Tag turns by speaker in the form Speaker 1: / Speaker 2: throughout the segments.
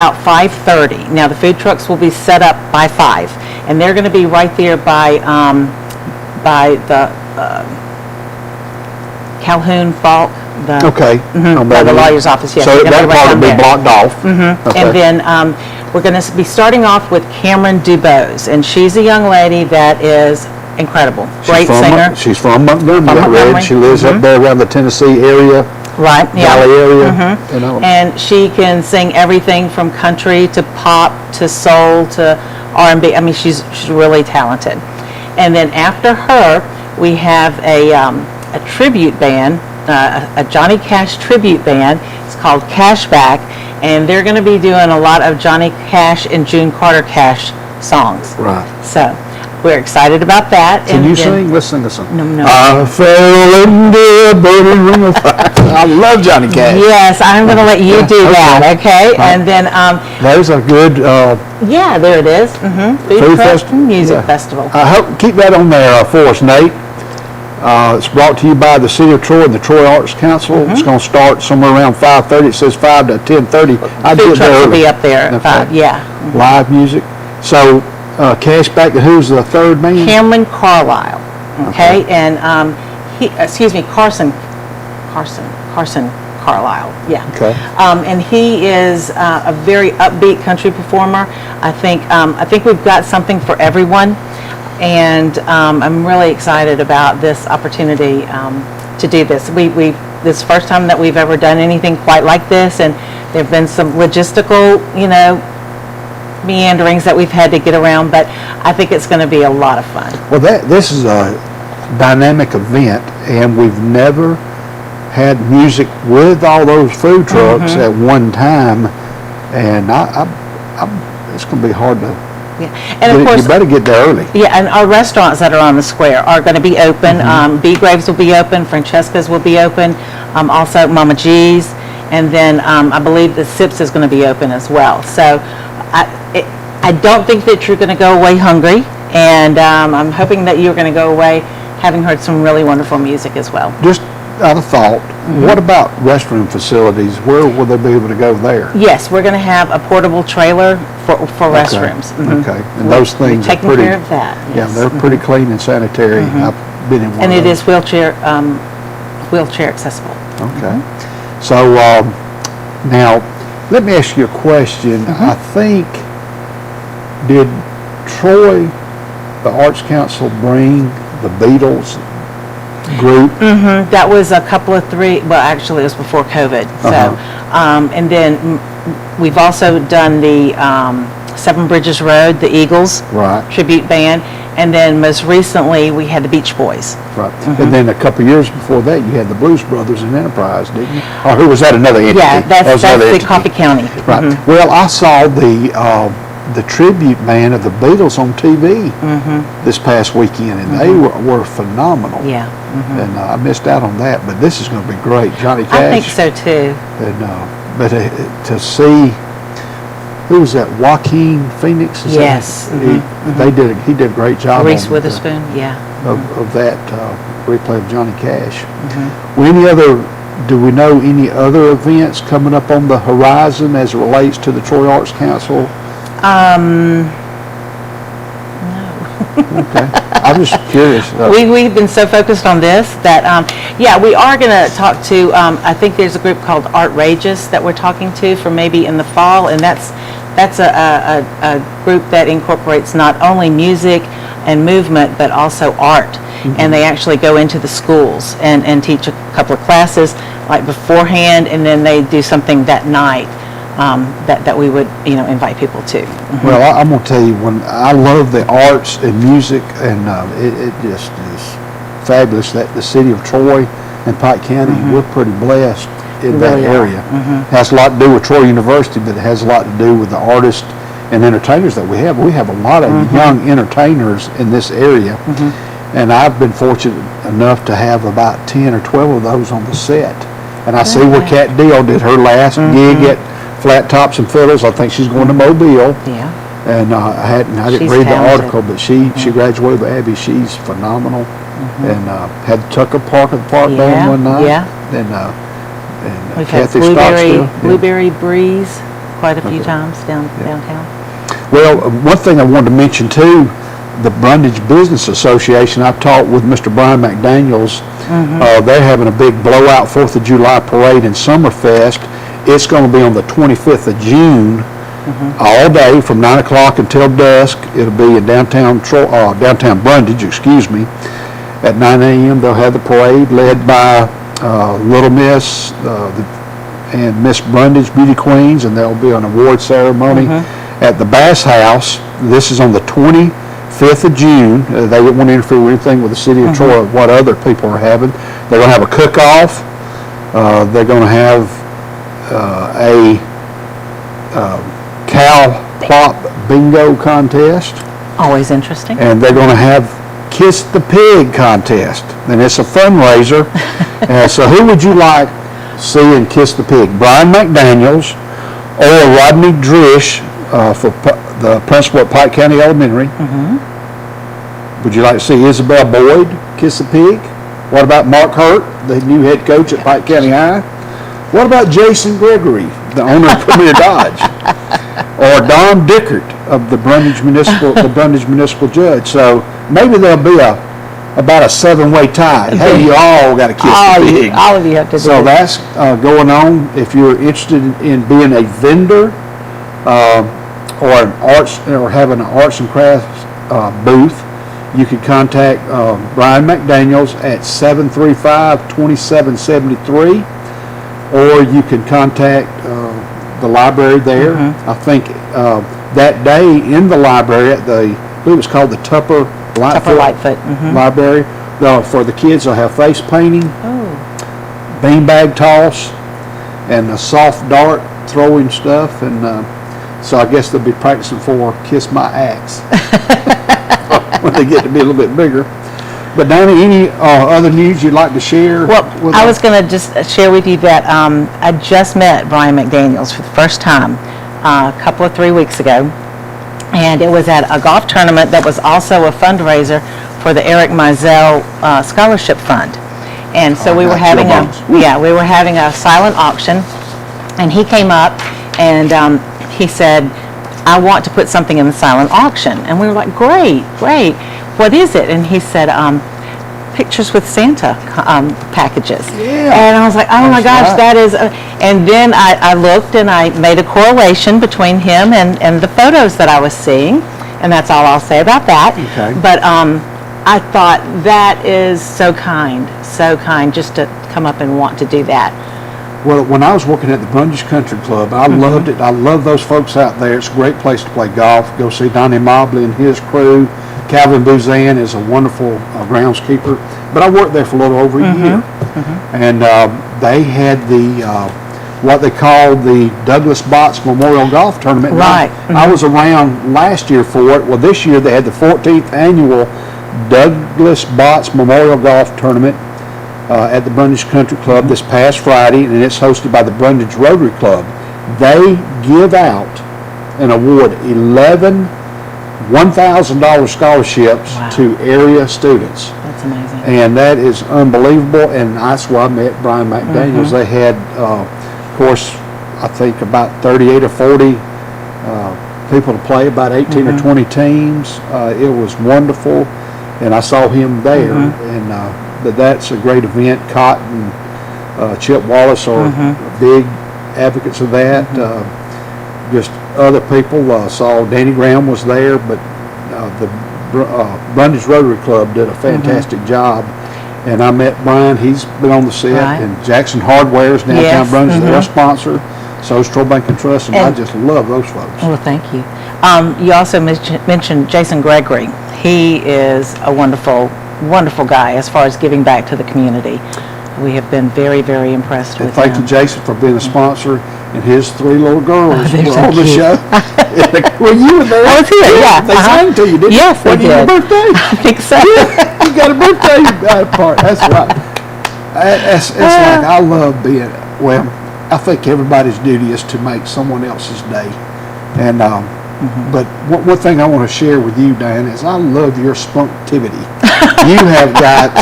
Speaker 1: about 5:30. Now, the food trucks will be set up by 5, and they're going to be right there by the Calhoun Falk.
Speaker 2: Okay.
Speaker 1: By the lawyer's office, yes.
Speaker 2: So that part will be blocked off. Okay.
Speaker 1: And then we're going to be starting off with Cameron Dubose, and she's a young lady that is incredible. Great singer.
Speaker 2: She's from Montgomery.
Speaker 1: Montgomery.
Speaker 2: She lives up there around the Tennessee area.
Speaker 1: Right, yeah.
Speaker 2: Valley area. You know.
Speaker 1: And she can sing everything from country to pop to soul to R&B. I mean, she's really talented. And then after her, we have a tribute band, a Johnny Cash tribute band. It's called Cashback, and they're going to be doing a lot of Johnny Cash and June Carter Cash songs.
Speaker 2: Right.
Speaker 1: So we're excited about that.
Speaker 2: Can you sing? Let's sing a song.
Speaker 1: No.
Speaker 2: I fell into a burning ring of fire. I love Johnny Cash.
Speaker 1: Yes, I'm going to let you do that, okay? And then
Speaker 2: there's a good
Speaker 1: yeah, there it is.
Speaker 2: Food festival?
Speaker 1: Music festival.
Speaker 2: I hope keep that on there for us, Nate. It's brought to you by the City of Troy and the Troy Arts Council. It's going to start somewhere around 5:30. It says 5 to 10:30.
Speaker 1: Food trucks will be up there at 5, yeah.
Speaker 2: Live music. So Cashback, who's the third man?
Speaker 1: Cameron Carlisle, okay? And Carson Carlisle, yeah.
Speaker 2: Okay.
Speaker 1: And he is a very upbeat country performer. I think we've got something for everyone, and I'm really excited about this opportunity to do this. This is the first time that we've ever done anything quite like this, and there have been some logistical, meanderings that we've had to get around, but I think it's going to be a lot of fun.
Speaker 2: Well, this is a dynamic event, and we've never had music with all those food trucks at one time, and it's going to be hard to.
Speaker 1: Yeah, and of course
Speaker 2: you better get there early.
Speaker 1: Yeah, and our restaurants that are on the square are going to be open. B Graves will be open. Francesca's will be open. Also, Mama G's, and then I believe the Sips is going to be open as well. So, I don't think that you're going to go away hungry, and I'm hoping that you're going to go away having heard some really wonderful music as well.
Speaker 2: Just out of thought, what about restroom facilities? Where will they be able to go there?
Speaker 1: Yes, we're going to have a portable trailer for restrooms.
Speaker 2: Okay, and those things are
Speaker 1: taking
Speaker 2: pretty,
Speaker 1: care of that.
Speaker 2: Yeah,
Speaker 1: Yes.
Speaker 2: they're pretty clean and sanitary. I've been in one
Speaker 1: And
Speaker 2: of
Speaker 1: it
Speaker 2: those.
Speaker 1: is wheelchair accessible.
Speaker 2: Okay. So now, let me ask you a question. I think, did Troy, the Arts Council, bring the Beatles group?
Speaker 1: That was a couple of well, actually it was before COVID. So, and then we've also done the Seven Bridges Road, the Eagles tribute band, and then most recently we had the Beach Boys.
Speaker 2: Right. And then a couple of years before that, you had the Blues Brothers in Enterprise, didn't you? Or who was that? Another entity?
Speaker 1: Yeah, that's
Speaker 2: another
Speaker 1: the
Speaker 2: entity.
Speaker 1: Coffee County.
Speaker 2: Right. Well, I saw the tribute band of the Beatles on TV this past weekend, and they were phenomenal.
Speaker 1: Yeah.
Speaker 2: And I missed out on that, but this is going to be great. Johnny Cash.
Speaker 1: I think so too.
Speaker 2: And but to see, who was that? Joaquin Phoenix?
Speaker 1: Yes.
Speaker 2: He did a great job.
Speaker 1: Reese Witherspoon. Yeah.
Speaker 2: Of that replay of Johnny Cash. Well, do we know any other events coming up on the horizon as it relates to the Troy Arts Council?
Speaker 1: No.
Speaker 2: Okay. I'm just curious.
Speaker 1: We've been so focused on this that, we are going to talk to, I think there's a group called Artrageous that we're talking to for maybe in the fall, and that's a group that incorporates not only music and movement, but also art. And they actually go into the schools and teach a couple of classes like beforehand, and then they do something that night. That we would, invite people to.
Speaker 2: Well, I'm going to tell you, when I love the arts and music, and it just is fabulous that the city of Troy and Pike County, we're pretty blessed in that area. It has a lot to do with Troy University, but it has a lot to do with the artists and entertainers that we have. We have a lot of young entertainers in this area, and I've been fortunate enough to have about 10 or 12 of those on the set. And I see where Kat Deal did her last gig at Flat Tops and Fiddles. I think she's going to Mobile.
Speaker 1: Yeah.
Speaker 2: And I didn't read the article, but she graduated with Abby. She's phenomenal. And had Tucker Park at the Park Band one night.
Speaker 1: Yeah.
Speaker 2: And
Speaker 1: We've
Speaker 2: Kathy
Speaker 1: had
Speaker 2: Stockstill.
Speaker 1: Blueberry Breeze. quite a few times downtown.
Speaker 2: Well, one thing I wanted to mention too, the Brundage Business Association, I've talked with Mr. Brian McDaniels. They're having a big blowout 4th of July parade in Summerfest. It's going to be on the 25th of June, all day from 9 o'clock until dusk. It'll be in downtown Brundage, at 9 a.m. They'll have the parade led by Little Miss and Miss Brundage Beauty Queens, and there'll be an award ceremony at the Bass House. This is on the 25th of June. They wouldn't want to interfere with anything with the city of Troy, what other people are having. They're going to have a cook-off. They're going to have a cow plop bingo contest.
Speaker 1: Always interesting.
Speaker 2: And they're going to have Kiss the Pig contest. And it's a fundraiser. So who would you like to see in Kiss the Pig? Brian McDaniels or Rodney Drish for the principal at Pike County Elementary? Would you like to see Isabel Boyd Kiss the Pig? What about Mark Hurt, the new head coach at Pike County High? What about Jason Gregory, the owner of Premier Dodge? Or Don Dickert of the Brundage Municipal Judge? So maybe there'll be about a 7-way tie. Hey, you all got to kiss the pig.
Speaker 1: All of you have to do
Speaker 2: So
Speaker 1: it.
Speaker 2: that's going on. If you're interested in being a vendor or an arts or having an arts and crafts booth, you can contact Brian McDaniels at 735-2773, or you can contact the library there. I think that day in the library at I believe it's called the Tupper Lightfoot Library. For the kids, they'll have face painting, beanbag toss, and a soft dart throwing stuff. And so I guess they'll be practicing for Kiss My Axe when they get to be a little bit bigger. But Donnie, any other news you'd like to share?
Speaker 1: Well, I was going to just share with you that I just met Brian McDaniels for the first time a couple of 3 weeks ago, and it was at a golf tournament that was also a fundraiser for the Eric Mizell Scholarship Fund. And so we were having a silent auction, and he came up and he said, "I want to put something in the silent auction." And we were like, great. What is it? And he said, pictures with Santa packages.
Speaker 2: Yeah.
Speaker 1: And I was like, oh my gosh,
Speaker 2: right.
Speaker 1: that is, and then I looked and I made a correlation between him and the photos that I was seeing, and that's all I'll say about that.
Speaker 2: Okay.
Speaker 1: But I thought that is so kind just to come up and want to do that.
Speaker 2: Well, when I was working at the Brundage Country Club, I loved it. I love those folks out there. It's a great place to play golf. Go see Donnie Mobley and his crew. Calvin Buzan is a wonderful groundskeeper. But I worked there for a little over a year. And they had what they called the Douglas Botts Memorial Golf Tournament.
Speaker 1: Right.
Speaker 2: I was around last year for it. Well, this year they had the 14th annual Douglas Botts Memorial Golf Tournament at the Brundage Country Club this past Friday, and it's hosted by the Brundage Rotary Club. They give out and award 11 $1,000 scholarships to area students.
Speaker 1: That's amazing.
Speaker 2: And that is unbelievable, and that's where I met Brian McDaniels. They had, of course, I think about 38 or 40 people to play, about 18 or 20 teams. It was wonderful, and I saw him there, and that's a great event. Cott and Chip Wallace are big advocates of that. Just other people, saw Danny Graham was there, but the Brundage Rotary Club did a fantastic job. And I met Brian. He's been on the set, and Jackson Hardware's downtown Brundage, they're a sponsor. So is Troy Bank and Trust, and I just love those folks.
Speaker 1: Well, thank you. You also mentioned Jason Gregory. He is a wonderful guy as far as giving back to the community. We have been very, very impressed with him.
Speaker 2: Thank you, Jason, for being a sponsor, and his 3 little girls
Speaker 1: they're
Speaker 2: were
Speaker 1: so
Speaker 2: on the
Speaker 1: cute.
Speaker 2: show. Well, you were there.
Speaker 1: I was here, yeah.
Speaker 2: They sang to you, didn't you?
Speaker 1: Yes, they
Speaker 2: Wasn't it your
Speaker 1: did.
Speaker 2: birthday?
Speaker 1: I think so.
Speaker 2: You got a birthday part. That's right. It's like I love being, well, I think everybody's duty is to make someone else's day. And but one thing I want to share with you, Diane, is I love your spunktivity. You have got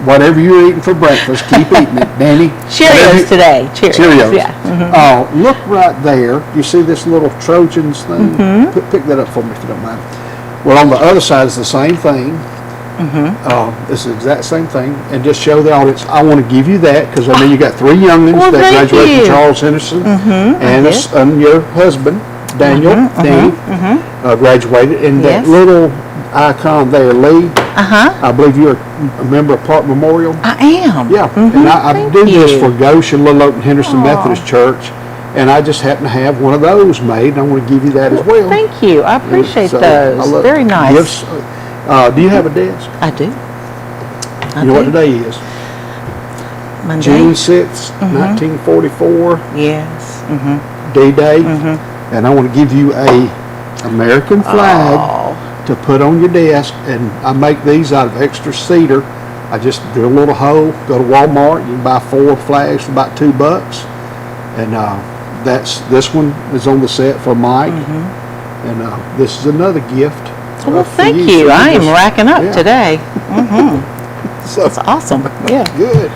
Speaker 2: whatever you're eating for breakfast, keep eating it, Danny.
Speaker 1: Cheerios today. Cheerios. Yeah.
Speaker 2: Oh, look right there. You see this little Trojans thing? Pick that up for me if you don't mind. Well, on the other side is the same thing. It's the exact same thing, and just show the audience. I want to give you that because I know you got 3 youngins that graduated from Charles Henderson, and your husband Daniel, Danny, graduated, and that little icon there, Lee. I believe you're a member of Park Memorial.
Speaker 1: I am.
Speaker 2: Yeah, and I did this for Goshen, Little Oak, and Henderson Methodist Church. And I just happen to have one of those made. I want to give you that as well.
Speaker 1: Thank you. I appreciate those. Very nice.
Speaker 2: Gifts. Do you have a desk?
Speaker 1: I do.
Speaker 2: You know what today is?
Speaker 1: Monday.
Speaker 2: June 6th, 1944.
Speaker 1: Yes.
Speaker 2: D-Day. And I want to give you a American flag to put on your desk. And I make these out of extra cedar. I just drill a little hole, go to Walmart, you can buy 4 flags for about $2. And this one is on the set for Mike, and this is another gift.
Speaker 1: Well, thank you. I am racking up today.
Speaker 2: So,
Speaker 1: that's awesome. Yeah.
Speaker 2: Good.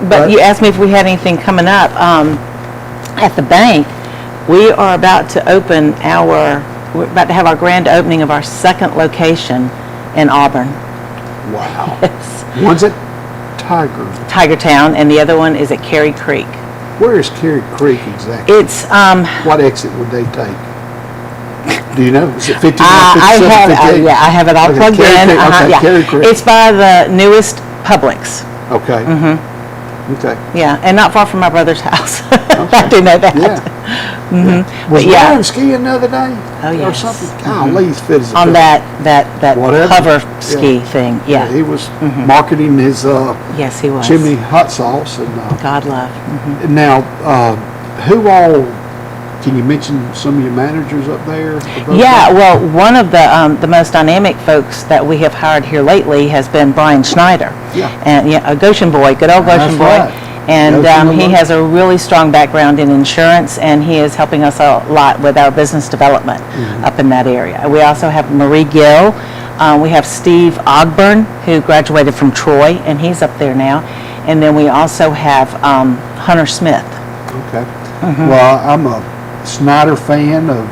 Speaker 1: But you asked me if we had anything coming up. At the bank, we are about to we're about to have our grand opening of our 2nd location in Auburn.
Speaker 2: Wow.
Speaker 1: Yes.
Speaker 2: One's at
Speaker 1: Tiger Town, and the other one is at Cary Creek.
Speaker 2: Where is Cary Creek exactly?
Speaker 1: It's
Speaker 2: what exit would they take? Do you know? Is it 59, 57,
Speaker 1: I have it all plugged in.
Speaker 2: Cary Creek.
Speaker 1: It's by the newest Publix.
Speaker 2: Okay. Okay.
Speaker 1: Yeah, and not far from my brother's house. I do know that.
Speaker 2: Yeah. Was Ryan skiing the other day?
Speaker 1: Oh, yeah.
Speaker 2: Or something? Golly, he's fit as a
Speaker 1: on
Speaker 2: fiddle.
Speaker 1: that hover ski thing. Yeah.
Speaker 2: He was marketing his
Speaker 1: yes, he was.
Speaker 2: chimney hot sauce. And
Speaker 1: God love.
Speaker 2: now, who all? Can you mention some of your managers up there?
Speaker 1: Yeah, well, one of the most dynamic folks that we have hired here lately has been Brian Schneider. Yeah. And a Goshen boy, good old Goshen boy.
Speaker 2: Right.
Speaker 1: And he has a really strong background in insurance, and he is helping us a lot with our business development up in that area. We also have Marie Gill. We have Steve Ogburn, who graduated from Troy, and he's up there now. And then we also have Hunter Smith.
Speaker 2: Okay. Well, I'm a Snyder fan of,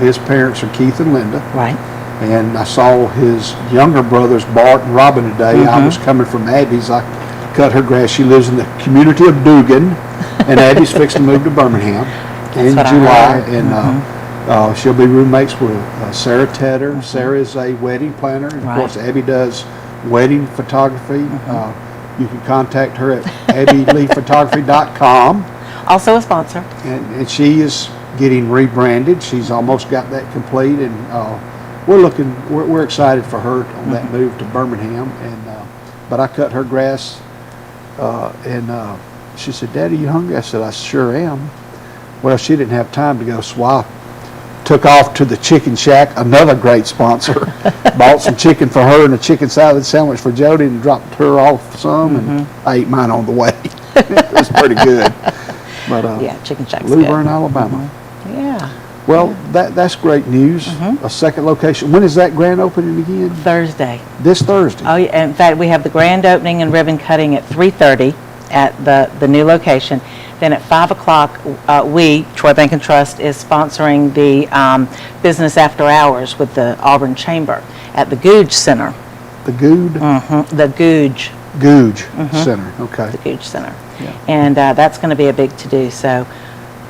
Speaker 2: his parents are Keith and Linda.
Speaker 1: Right.
Speaker 2: And I saw his younger brothers, Bart and Robin, today. I was coming from Abby's. I cut her grass. She lives in the community of Dugan, and Abby's fixing to move to Birmingham in July. And she'll be roommates with Sarah Tedder. Sarah is a wedding planner. And of course, Abby does wedding photography. You can contact her at abbyleephotography.com.
Speaker 1: Also a sponsor.
Speaker 2: And she is getting rebranded. She's almost got that complete, and we're excited for her on that move to Birmingham. And but I cut her grass, and she said, "Daddy, you hungry?" I said, "I sure am." Well, she didn't have time to go, so I took off to the Chicken Shack, another great sponsor. Bought some chicken for her and a chicken salad sandwich for Jody, and dropped her off some, and I ate mine on the way. It was pretty good. But
Speaker 1: Chicken Shack's
Speaker 2: Luverne, Alabama.
Speaker 1: Yeah.
Speaker 2: Well, that's great news. A 2nd location. When is that grand opening again?
Speaker 1: Thursday.
Speaker 2: This Thursday.
Speaker 1: Oh, yeah. In fact, we have the grand opening and ribbon cutting at 3:30 at the new location. Then at 5 o'clock, Troy Bank and Trust, is sponsoring the business after hours with the Auburn Chamber at the Googe Center.
Speaker 2: The Good?
Speaker 1: The Googe.
Speaker 2: Googe Center. Okay.
Speaker 1: The Googe Center. Yeah. And that's going to be a big to-do. So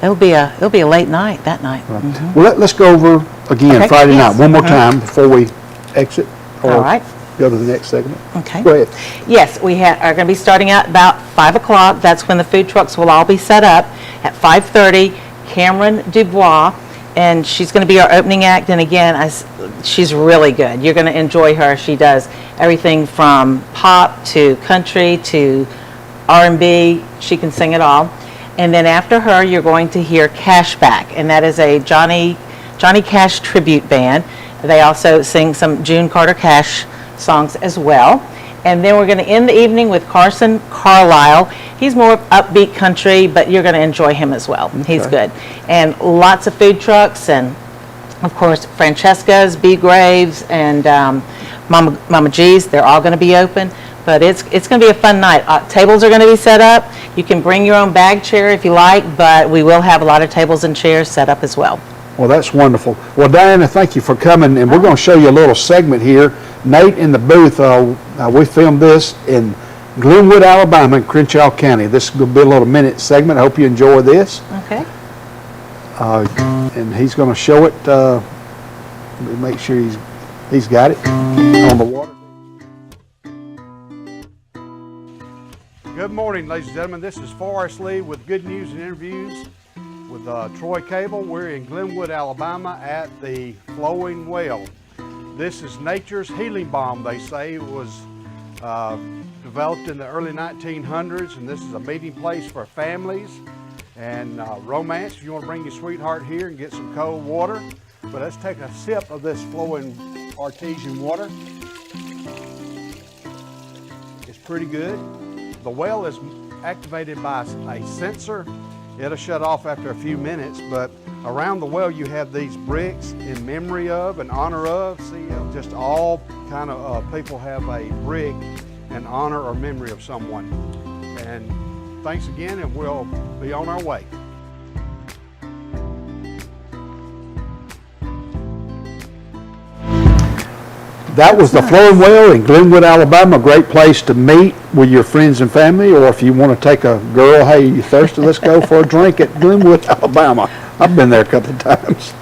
Speaker 1: it'll be a late night that night.
Speaker 2: Right. Well, let's go over again Friday night one more time before we exit. Or
Speaker 1: all right.
Speaker 2: Go to the next segment.
Speaker 1: Okay.
Speaker 2: Go ahead.
Speaker 1: Yes, we are going to be starting at about 5 o'clock. That's when the food trucks will all be set up. At 5:30, Cameron Dubois, and she's going to be our opening act. And again, she's really good. You're going to enjoy her. She does everything from pop to country to R&B. She can sing it all. And then after her, you're going to hear Cashback, and that is a Johnny Cash tribute band. They also sing some June Carter Cash songs as well. And then we're going to end the evening with Carson Carlisle. He's more upbeat country, but you're going to enjoy him as well. Okay. He's good. And lots of food trucks and Of course, Francesca's, B. Graves, and Mama G's, they're all going to be open. But it's going to be a fun night. Tables are going to be set up. You can bring your own bag chair if you like, but we will have a lot of tables and chairs set up as well.
Speaker 2: Well, that's wonderful. Well, Diana, thank you for coming, and we're going to show you a little segment here. Nate in the booth, we filmed this in Glenwood, Alabama, in Crenshaw County. This is going to be a little minute segment. I hope you enjoy this.
Speaker 1: Okay.
Speaker 2: And he's going to show it. Let me make sure he's got it on the water. Good morning, ladies and gentlemen. This is Forrest Lee with Good News and Interviews with Troy Cable. We're in Glenwood, Alabama at the Flowing Well. This is nature's healing balm, they say. It was developed in the early 1900s, and this is a meeting place for families and romance. If you want to bring your sweetheart here and get some cold water. But let's take a sip of this flowing artesian water. It's pretty good. The well is activated by a sensor. It'll shut off after a few minutes, but around the well you have these bricks in memory of, in honor of. See, just all kind of people have a brick in honor or memory of someone. And thanks again, and we'll be on our way. That was the Flowing Well in Glenwood, Alabama. A great place to meet with your friends and family, or if you want to take a girl, hey, you thirsty, let's go for a drink at Glenwood, Alabama. I've been there a couple of times.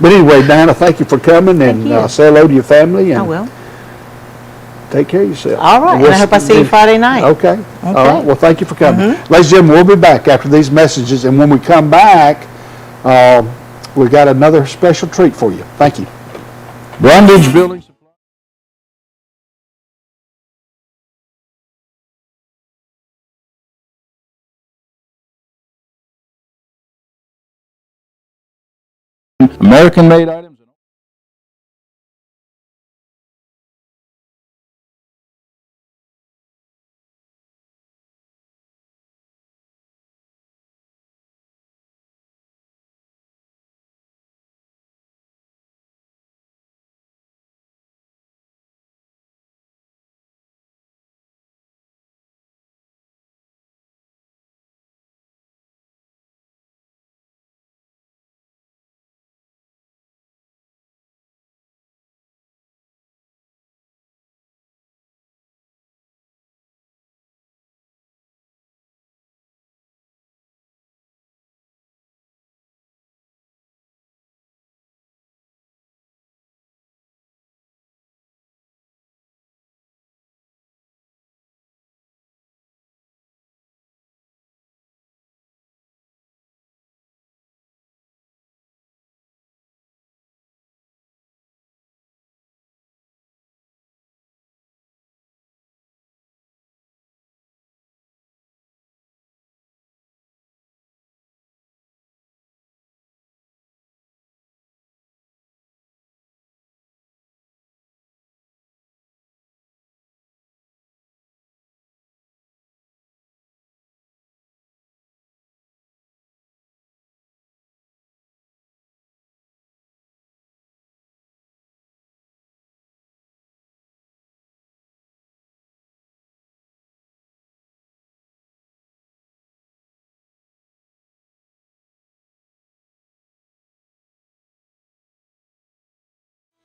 Speaker 2: But anyway, Diana, thank you for coming, and say hello to your family. And
Speaker 1: I will.
Speaker 2: Take care of yourself.
Speaker 1: All right, and I hope I see you Friday night.
Speaker 2: Okay. All right, well, thank you for coming. Ladies and gentlemen, we'll be back after these messages, and when we come back, we've got another special treat for you. Thank you. Brundage Building Supply. American-made items.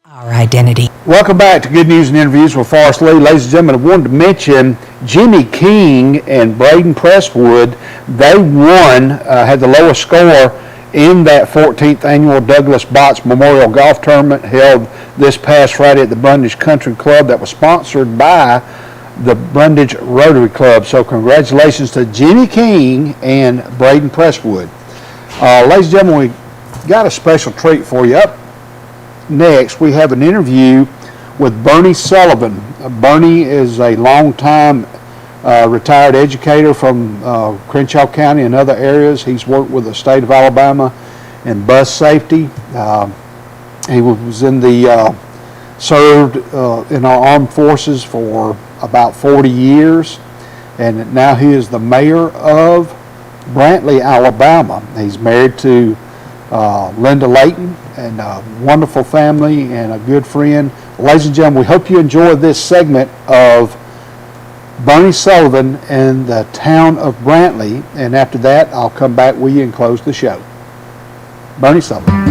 Speaker 3: Our identity.
Speaker 2: Welcome back to Good News and Interviews with Forrest Lee. Ladies and gentlemen, I wanted to mention Jimmy King and Braden Presswood. They won, had the lowest score in that 14th annual Douglas Botts Memorial Golf Tournament held this past Friday at the Brundage Country Club that was sponsored by the Brundage Rotary Club. So congratulations to Jimmy King and Braden Presswood. Ladies and gentlemen, we got a special treat for you. Up next, we have an interview with Bernie Sullivan. Bernie is a longtime retired educator from Crenshaw County and other areas. He's worked with the state of Alabama in bus safety. He was in the served in our armed forces for about 40 years, and now he is the mayor of Brantley, Alabama. He's married to Linda Layton, and a wonderful family and a good friend. Ladies and gentlemen, we hope you enjoy this segment of Bernie Sullivan and the town of Brantley, and after that I'll come back with you and close the show. Bernie Sullivan.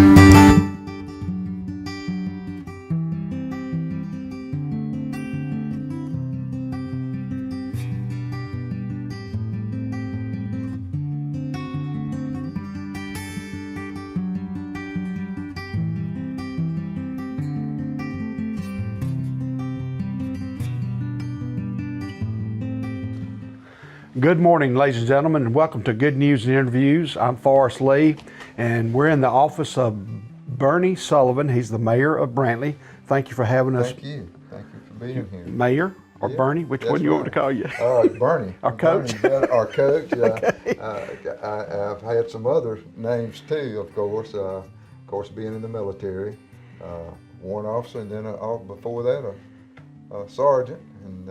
Speaker 2: Good morning, ladies and gentlemen, and welcome to Good News and Interviews. I'm Forrest Lee, and we're in the office of Bernie Sullivan. He's the mayor of Brantley. Thank you for having us.
Speaker 3: Thank you. Thank you for being here.
Speaker 2: Mayor or Bernie? Which one you want me to call you?
Speaker 3: Bernie.
Speaker 2: Our coach?
Speaker 3: Bernie, our coach.
Speaker 2: Okay.
Speaker 3: I've had some other names too, of course. Being in the military, warrant officer, and then before that, a sergeant. And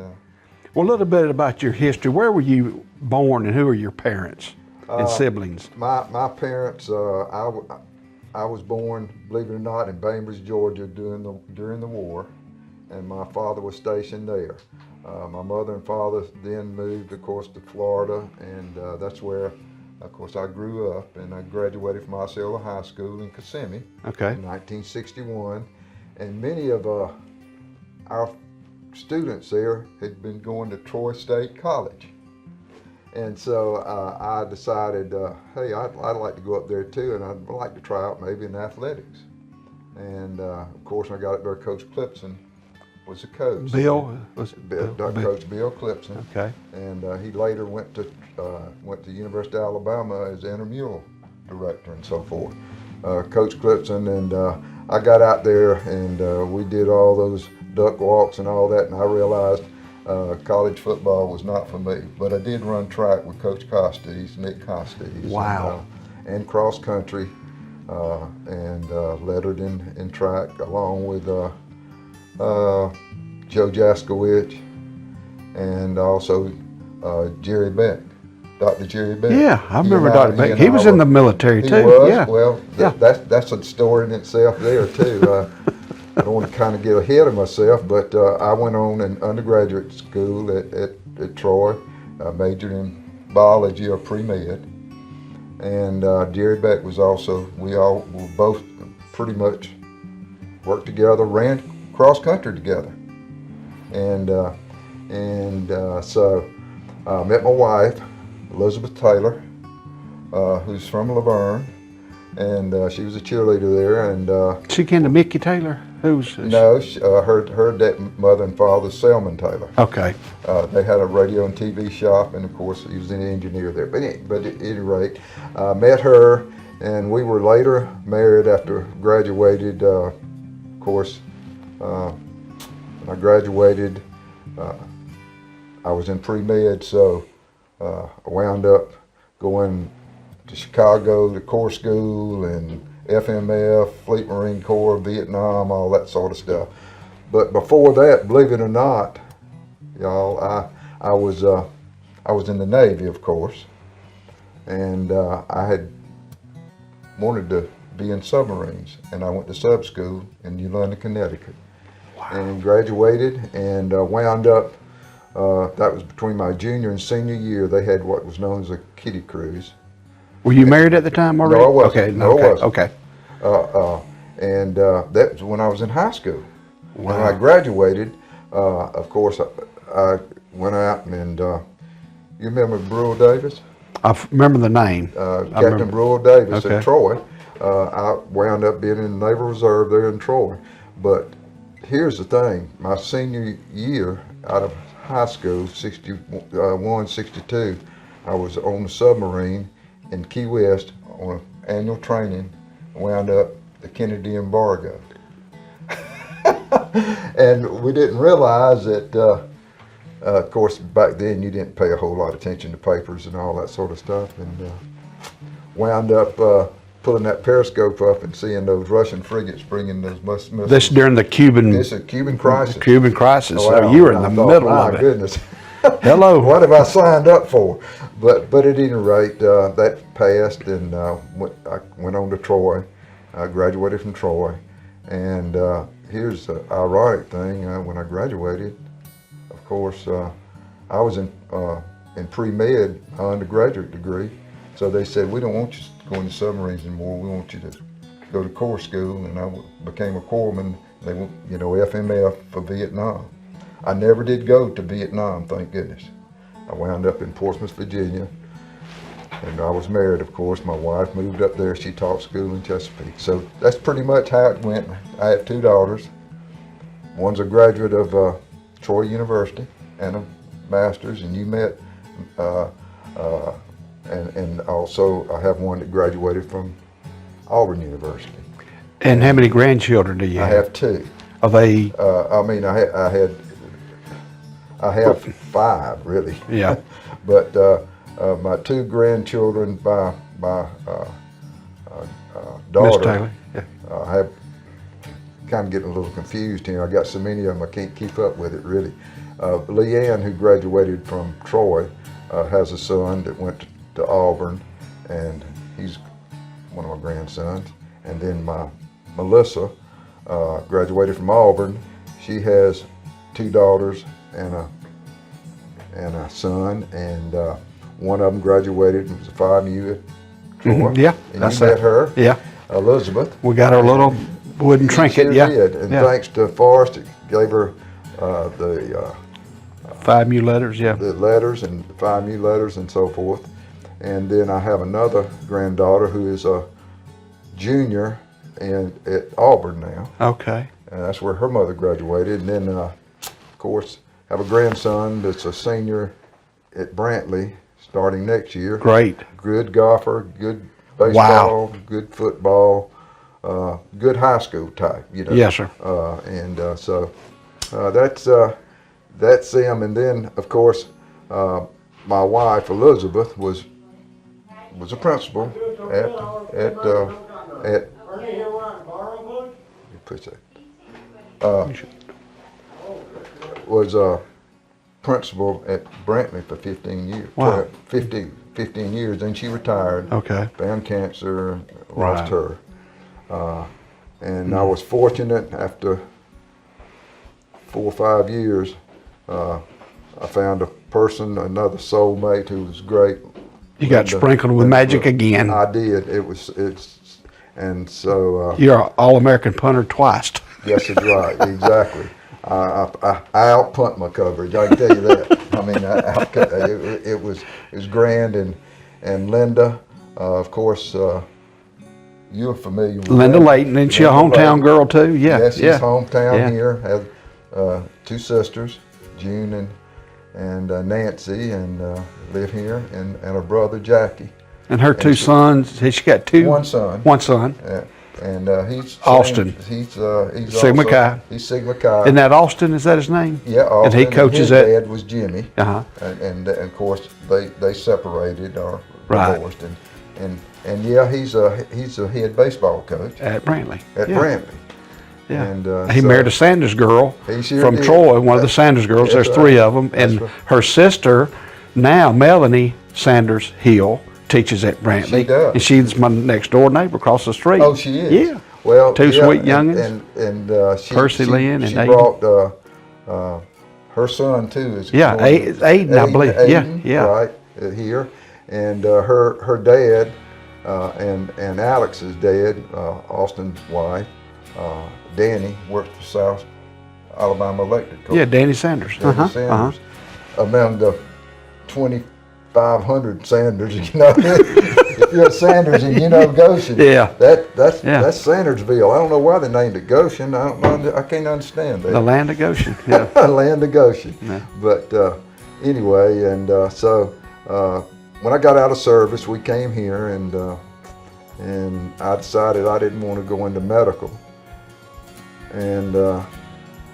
Speaker 2: Well, a little bit about your history. Where were you born, and who are your parents and siblings?
Speaker 3: my parents, I was born, believe it or not, in Bainbridge, Georgia during the war, and my father was stationed there. My mother and father then moved, of course, to Florida, and that's where, of course, I grew up, and I graduated from Osceola High School in Kissimmee in 1961, and many of our students there had been going to Troy State College. And so I decided, hey, I'd like to go up there too, and I'd like to try out maybe in athletics. And of course, I got up there. Coach Clipson was the coach. Coach Bill Clipson.
Speaker 2: Okay.
Speaker 3: And he later went to University of Alabama as intramural director and so forth. Coach Clipson, and I got out there, and we did all those duck walks and all that, and I realized college football was not for me. But I did run track with Coach Nick Costes.
Speaker 2: Wow.
Speaker 3: And cross country, and lettered in track along with Joe Jaskowicz and also Jerry Beck, Dr. Jerry Beck.
Speaker 2: Yeah, I remember Dr. Beck. He was in the military too.
Speaker 3: He was?
Speaker 2: Yeah.
Speaker 3: Well, that's a story in itself there too. I don't want to kind of get ahead of myself, but I went on in undergraduate school at Troy, majored in biology or pre-med, and Jerry Beck was also, we all were both pretty much worked together, ran cross country together, and so I met my wife, Elizabeth Taylor, who's from Laverne, and she was a cheerleader there, and
Speaker 2: she came to Mickey Taylor. Who's
Speaker 3: no, her mother and father, Selman Taylor.
Speaker 2: Okay.
Speaker 3: They had a radio and TV shop, and of course he was an engineer there. But at any rate, met her, and we were later married after graduated. Of course, when I graduated, I was in pre-med, so I wound up going to Chicago to Corps School and FMF, Fleet Marine Corps, Vietnam, all that sort of stuff. But before that, believe it or not, y'all, I was in the Navy, of course, and I had wanted to be in submarines, and I went to sub school in New London, Connecticut, and graduated, and wound up. That was between my junior and senior year. They had what was known as a kiddie cruise.
Speaker 2: Were you married at the time already?
Speaker 3: No, I wasn't.
Speaker 2: Okay,
Speaker 3: No, I wasn't.
Speaker 2: Okay.
Speaker 3: And that was when I was in high school.
Speaker 2: Wow.
Speaker 3: When I graduated, of course, I went out and you remember Brule Davis?
Speaker 2: I remember the name.
Speaker 3: Captain Brule Davis
Speaker 2: Okay.
Speaker 3: at Troy. I wound up being in the Naval Reserve there in Troy. But here's the thing, my senior year out of high school, 61, 62, I was on the submarine in Key West on annual training, wound up the Kennedy embargo. And we didn't realize that, of course, back then you didn't pay a whole lot of attention to papers and all that sort of stuff, and wound up pulling that periscope up and seeing those Russian frigates bringing those missiles.
Speaker 2: This during the Cuban.
Speaker 3: This is Cuban crisis.
Speaker 2: Cuban crisis.
Speaker 3: Oh,
Speaker 2: So
Speaker 3: wow.
Speaker 2: you were in the
Speaker 3: I thought,
Speaker 2: middle
Speaker 3: my
Speaker 2: of it.
Speaker 3: goodness.
Speaker 2: Hello.
Speaker 3: What have I signed up for? But at any rate, that passed, and I went on to Troy. I graduated from Troy, and here's the ironic thing: when I graduated, of course, I was in pre-med, my undergraduate degree. So they said, we don't want you to go into submarines anymore. We want you to go to Corps school, and I became a corpsman. They went, FMF for Vietnam. I never did go to Vietnam, thank goodness. I wound up in Portsmouth, Virginia, and I was married, of course. My wife moved up there. She taught school in Chesapeake. So that's pretty much how it went. I have 2 daughters. One's a graduate of Troy University and a master's, and you met, and also I have one that graduated from Auburn University.
Speaker 2: And how many grandchildren do you have?
Speaker 3: I have 2.
Speaker 2: Are they?
Speaker 3: I have 5 really.
Speaker 2: Yeah.
Speaker 3: But my 2 grandchildren by my
Speaker 2: Miss
Speaker 3: daughter.
Speaker 2: Taylor. Yeah.
Speaker 3: I have kind of getting a little confused here. I got so many of them I can't keep up with it really. Leanne, who graduated from Troy, has a son that went to Auburn, and he's one of my grandsons. And then my Melissa graduated from Auburn. She has 2 daughters and a son, and one of them graduated and was a 5U at Troy.
Speaker 2: Yeah,
Speaker 3: and
Speaker 2: that's
Speaker 3: you met
Speaker 2: it.
Speaker 3: her,
Speaker 2: Yeah.
Speaker 3: Elizabeth.
Speaker 2: We got our little wooden trinket.
Speaker 3: Sure
Speaker 2: Yeah.
Speaker 3: did. And
Speaker 2: yeah.
Speaker 3: thanks to Forrest, it gave her the
Speaker 2: 5 new letters. Yeah.
Speaker 3: letters and 5 new letters and so forth. And then I have another granddaughter who is a junior at Auburn now.
Speaker 2: Okay.
Speaker 3: And that's where her mother graduated. And then, of course, have a grandson that's a senior at Brantley starting next year.
Speaker 2: Great.
Speaker 3: Good golfer, good baseball, good football, good high school type,
Speaker 2: Yes, sir.
Speaker 3: So that's them. And then, of course, my wife Elizabeth was a principal at was a principal at Brantley for 15 years.
Speaker 2: Wow.
Speaker 3: 15 years. Then she retired.
Speaker 2: Okay.
Speaker 3: Found cancer,
Speaker 2: Right.
Speaker 3: lost her. And I was fortunate after 4 or 5 years, I found a person, another soulmate who was great.
Speaker 2: You got sprinkled with magic again.
Speaker 3: I did. And so.
Speaker 2: You're an All-American punter twice.
Speaker 3: Yes, that's right. Exactly. I out-punt my coverage. I can tell you that. I mean, it was grand. And Linda, of course, you're familiar with
Speaker 2: Linda Layton, isn't she a hometown girl too? Yeah.
Speaker 3: Yes, she's
Speaker 2: yeah.
Speaker 3: hometown
Speaker 2: Yeah.
Speaker 3: here. Have 2 sisters, June and Nancy, and live here, and a brother, Jackie.
Speaker 2: And her 2 sons. Has she got 2?
Speaker 3: One son.
Speaker 2: One son.
Speaker 3: And he's
Speaker 2: Austin.
Speaker 3: He's
Speaker 2: Sigma
Speaker 3: also,
Speaker 2: Chi.
Speaker 3: He's Sigma Chi.
Speaker 2: Isn't that Austin? Is that his name?
Speaker 3: Yeah, Austin.
Speaker 2: And he coaches
Speaker 3: his
Speaker 2: at.
Speaker 3: dad was Jimmy.
Speaker 2: Uh-huh.
Speaker 3: And of course they separated or
Speaker 2: Right.
Speaker 3: divorced. And yeah, he's a head baseball coach
Speaker 2: At Brantley.
Speaker 3: at
Speaker 2: yeah.
Speaker 3: Brantley.
Speaker 2: Yeah.
Speaker 3: And
Speaker 2: He
Speaker 3: so
Speaker 2: married a Sanders girl
Speaker 3: he sure
Speaker 2: from
Speaker 3: did.
Speaker 2: Troy, one of the Sanders girls.
Speaker 3: That's
Speaker 2: There's 3
Speaker 3: right.
Speaker 2: of them.
Speaker 3: That's
Speaker 2: And
Speaker 3: right.
Speaker 2: her sister, now Melanie Sanders Hill, teaches at Brantley.
Speaker 3: She does.
Speaker 2: And she's my next door neighbor across the street.
Speaker 3: Oh, she is.
Speaker 2: Yeah.
Speaker 3: Well,
Speaker 2: 2
Speaker 3: yeah,
Speaker 2: sweet youngins.
Speaker 3: And
Speaker 2: Percy Lynn and
Speaker 3: she
Speaker 2: Aiden.
Speaker 3: brought her son too. Is
Speaker 2: Yeah,
Speaker 3: going to-
Speaker 2: Aiden, I believe. Yeah,
Speaker 3: Aiden,
Speaker 2: yeah.
Speaker 3: Right here, and her dad and Alex's dad, Austin's wife, Danny, works for South Alabama Electric.
Speaker 2: Yeah, Danny Sanders.
Speaker 3: Danny Sanders, among the 2,500 Sanders. If you're a Sanders and you know Goshen,
Speaker 2: Yeah.
Speaker 3: that's
Speaker 2: Yeah.
Speaker 3: Sandersville. I don't know why they named it Goshen. I can't understand that.
Speaker 2: The land of Goshen. Yeah.
Speaker 3: Land of Goshen.
Speaker 2: Yeah.
Speaker 3: But anyway, and so when I got out of service, we came here, and I decided I didn't want to go into medical, and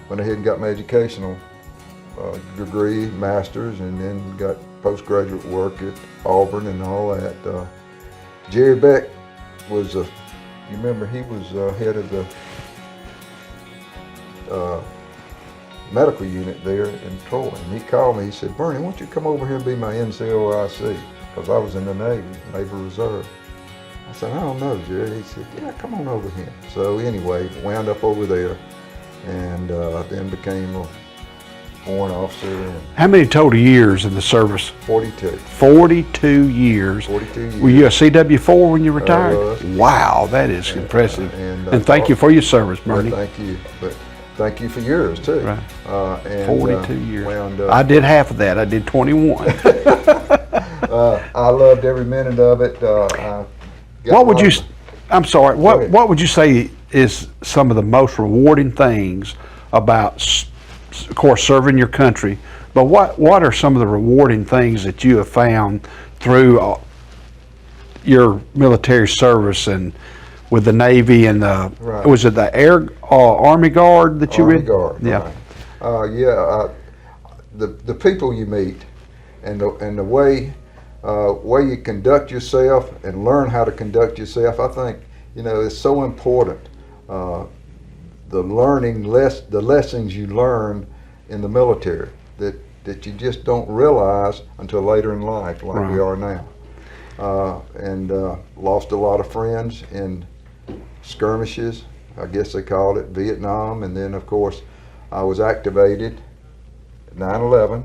Speaker 3: went ahead and got my educational degree, master's, and then got postgraduate work at Auburn and all that. Jerry Beck was you remember he was head of the medical unit there in Troy. And he called me, he said, Bernie, why don't you come over here and be my NCOIC? Because I was in the Navy, Naval Reserve. I said, I don't know, Jerry. He said, yeah, come on over here. So anyway, wound up over there and then became a warrant officer in
Speaker 2: How many total years in the service?
Speaker 3: 42.
Speaker 2: 42 years.
Speaker 3: 42 years.
Speaker 2: Were you a CW4 when you
Speaker 3: I
Speaker 2: retired?
Speaker 3: was.
Speaker 2: Wow, that is impressive.
Speaker 3: and,
Speaker 2: Thank you for your service, Bernie.
Speaker 3: Well, thank you. But thank you for yours, too.
Speaker 2: Right.
Speaker 3: And,
Speaker 2: 42 years.
Speaker 3: wound up,
Speaker 2: I did half of that. I did 21.
Speaker 3: I loved every minute of it.
Speaker 2: What would you, I'm sorry,
Speaker 3: Go
Speaker 2: what
Speaker 3: ahead.
Speaker 2: would you say is some of the most rewarding things about, of course, serving your country, but what are some of the rewarding things that you have found through your military service and with the Navy and
Speaker 3: Right.
Speaker 2: was it the Army Guard that you
Speaker 3: Army
Speaker 2: read?
Speaker 3: Guard,
Speaker 2: Yeah.
Speaker 3: right. The people you meet and the way you conduct yourself and learn how to conduct yourself, I think, it's so important. The lessons you learn in the military that you just don't realize until later in life, like
Speaker 2: Right.
Speaker 3: we are now. And lost a lot of friends in skirmishes, I guess they called it, Vietnam, and then of course I was activated 9/11,